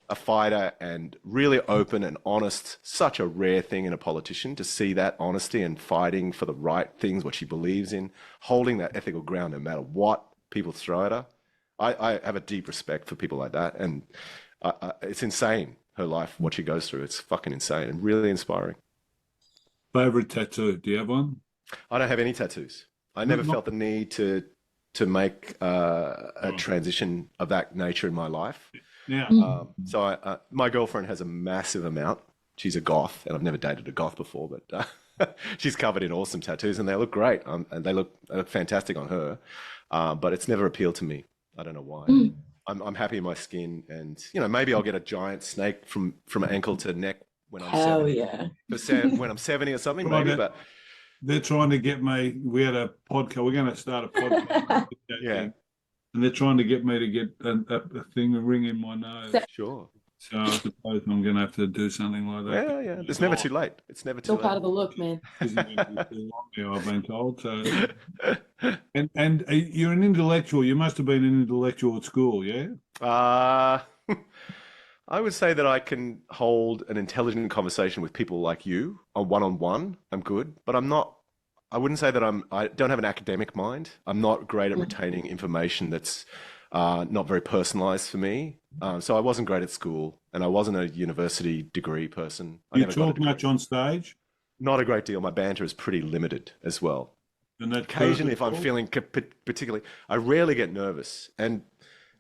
a fighter and really open and honest. Such a rare thing in a politician to see that honesty and fighting for the right things, what she believes in, holding that ethical ground no matter what people throw at her. I have a deep respect for people like that, and it's insane, her life, what she goes through. It's fucking insane and really inspiring. Favorite tattoo? Do you have one? I don't have any tattoos. I never felt the need to make a transition of that nature in my life. Yeah. So my girlfriend has a massive amount. She's a goth, and I've never dated a goth before, but she's covered in awesome tattoos, and they look great. And they look fantastic on her. But it's never appealed to me. I don't know why. I'm happy in my skin, and maybe I'll get a giant snake from ankle to neck when I'm 70. Yeah. When I'm 70 or something, maybe. But they're trying to get me. We had a podcast. We're going to start a podcast. yeah, and they're trying to get me to get a thing, a ring in my nose. sure. So I suppose I'm going to have to do something like that. Yeah. It's never too late. It's never too Still late. part of the look, man. Isn't it too long now, I've been told. So, and you're an intellectual. You must have been an intellectual at school, yeah? I would say that I can hold an intelligent conversation with people like you on one-on-one. I'm good, but I'm not. I wouldn't say that I don't have an academic mind. I'm not great at retaining information that's not very personalized for me. So I wasn't great at school, and I wasn't a university degree person. You talk much on stage? Not a great deal. My banter is pretty limited as well. And that occasionally, if I'm feeling particularly, I rarely get nervous. And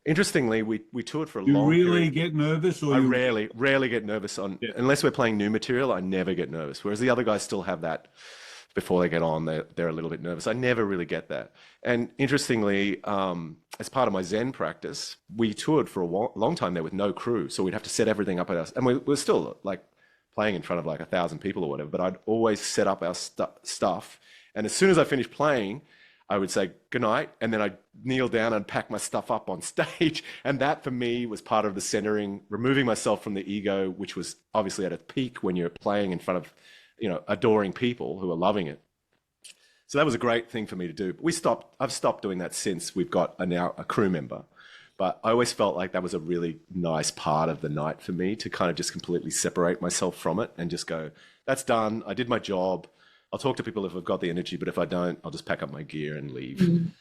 interestingly, we toured for a long period. You really get nervous? Or I rarely get nervous unless we're playing new material. I never get nervous. Whereas the other guys still have that before they get on. They're a little bit nervous. I never really get that. And interestingly, as part of my Zen practice, we toured for a long time there with no crew. So we'd have to set everything up at us. And we're still like playing in front of like 1,000 people or whatever. But I'd always set up our stuff. And as soon as I finished playing, I would say goodnight, and then I'd kneel down and pack my stuff up on stage. And that for me was part of the centering, removing myself from the ego, which was obviously at a peak when you're playing in front of, adoring people who are loving it. So that was a great thing for me to do. But I've stopped doing that since we've got now a crew member. But I always felt like that was a really nice part of the night for me to kind of just completely separate myself from it and just go, that's done. I did my job. I'll talk to people if I've got the energy, but if I don't, I'll just pack up my gear and leave.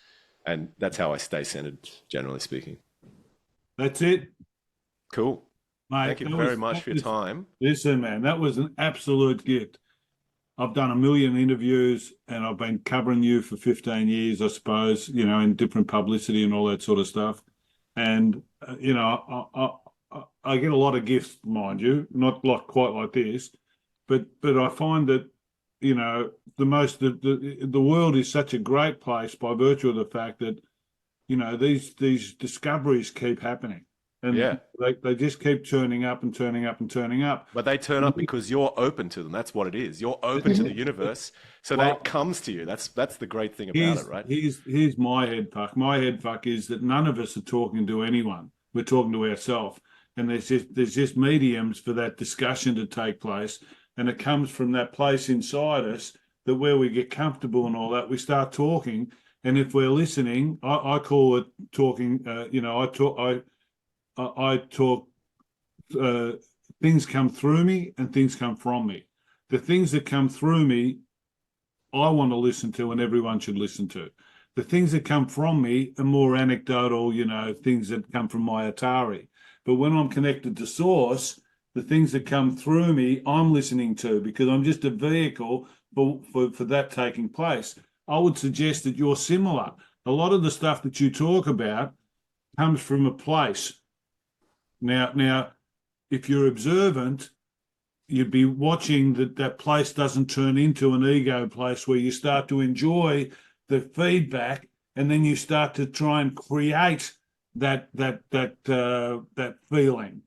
And that's how I stay centered, generally speaking. That's it. Cool. Mate, thank you very much for your time. Listen, man, that was an absolute gift. I've done 1 million interviews, and I've been covering you for 15 years, I suppose, in different publicity and all that sort of stuff. And, I get a lot of gifts, mind you, not like quite like this, but I find that, the world is such a great place by virtue of the fact that, these discoveries keep happening. And they just keep turning up and turning up and turning up. But they turn up because you're open to them. That's what it is. You're open to the universe. So that comes to you. That's the great thing about it, right? Here's my head fuck. My head fuck is that none of us are talking to anyone. We're talking to ourselves. And there's just mediums for that discussion to take place. And it comes from that place inside us that where we get comfortable and all that, we start talking. And if we're listening, I call it talking. I talk. Things come through me and things come from me. The things that come through me, I want to listen to, and everyone should listen to. The things that come from me are more anecdotal, things that come from my Atari. But when I'm connected to source, the things that come through me, I'm listening to, because I'm just a vehicle for that taking place. I would suggest that you're similar. A lot of the stuff that you talk about comes from a place. Now, if you're observant, you'd be watching that place doesn't turn into an ego place where you start to enjoy the feedback, and then you start to try and create that feeling.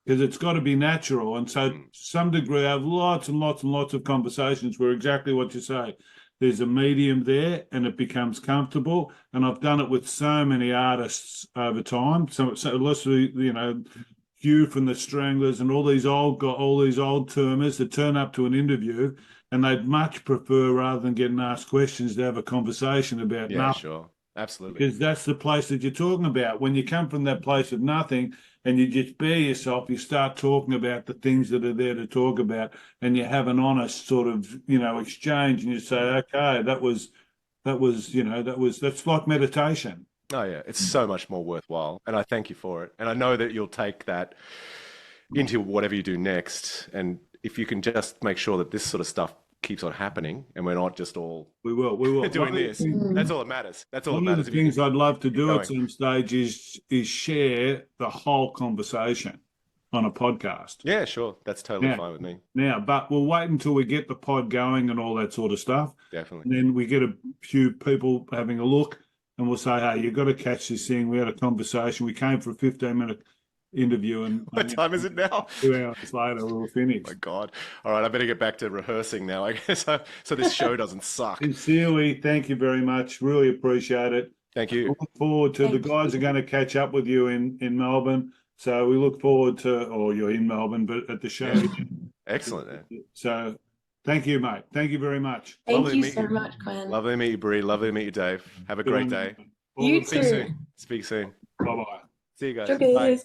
Because it's got to be natural. And so to some degree, I have lots and lots and lots of conversations where exactly what you say. There's a medium there and it becomes comfortable. And I've done it with so many artists over time. So let's, Hugh from the Stranglers and all these old termers that turn up to an interview, and they'd much prefer, rather than getting asked questions, to have a conversation about nothing. Sure. Absolutely. because that's the place that you're talking about. When you come from that place of nothing and you just be yourself, you start talking about the things that are there to talk about, and you have an honest sort of, exchange, and you say, okay, that's like meditation. Oh yeah, it's so much more worthwhile, and I thank you for it. And I know that you'll take that into whatever you do next. And if you can just make sure that this sort of stuff keeps on happening, and we're not just all We will. doing this, that's all that matters. That's all that One of matters. the things I'd love to do going. at some stage is share the whole conversation on a podcast. Yeah, sure, that's totally fine with me. Now, but we'll wait until we get the pod going and all that sort of stuff. Definitely. And then we get a few people having a look, and we'll say, hey, you've got to catch this thing. We had a conversation. We came for a 15-minute interview, and What time is it now? 2 hours later, we were finished. Oh my God. All right, I better get back to rehearsing now, I guess, so this show doesn't suck. Sincerely, thank you very much. Really appreciate it. Thank you. Look forward to the guys are going to catch up with you in Melbourne. So we look forward to, or you're in Melbourne, but at the show. Excellent. So thank you, mate. Thank you very much. Thank Lovely to you meet so you. much, Quan. Lovely to meet you, Bree. Lovely to meet you, Dave. Have a Good great on day. You Speak too. soon. Speak soon. Bye-bye. See you guys. Sugar, bye.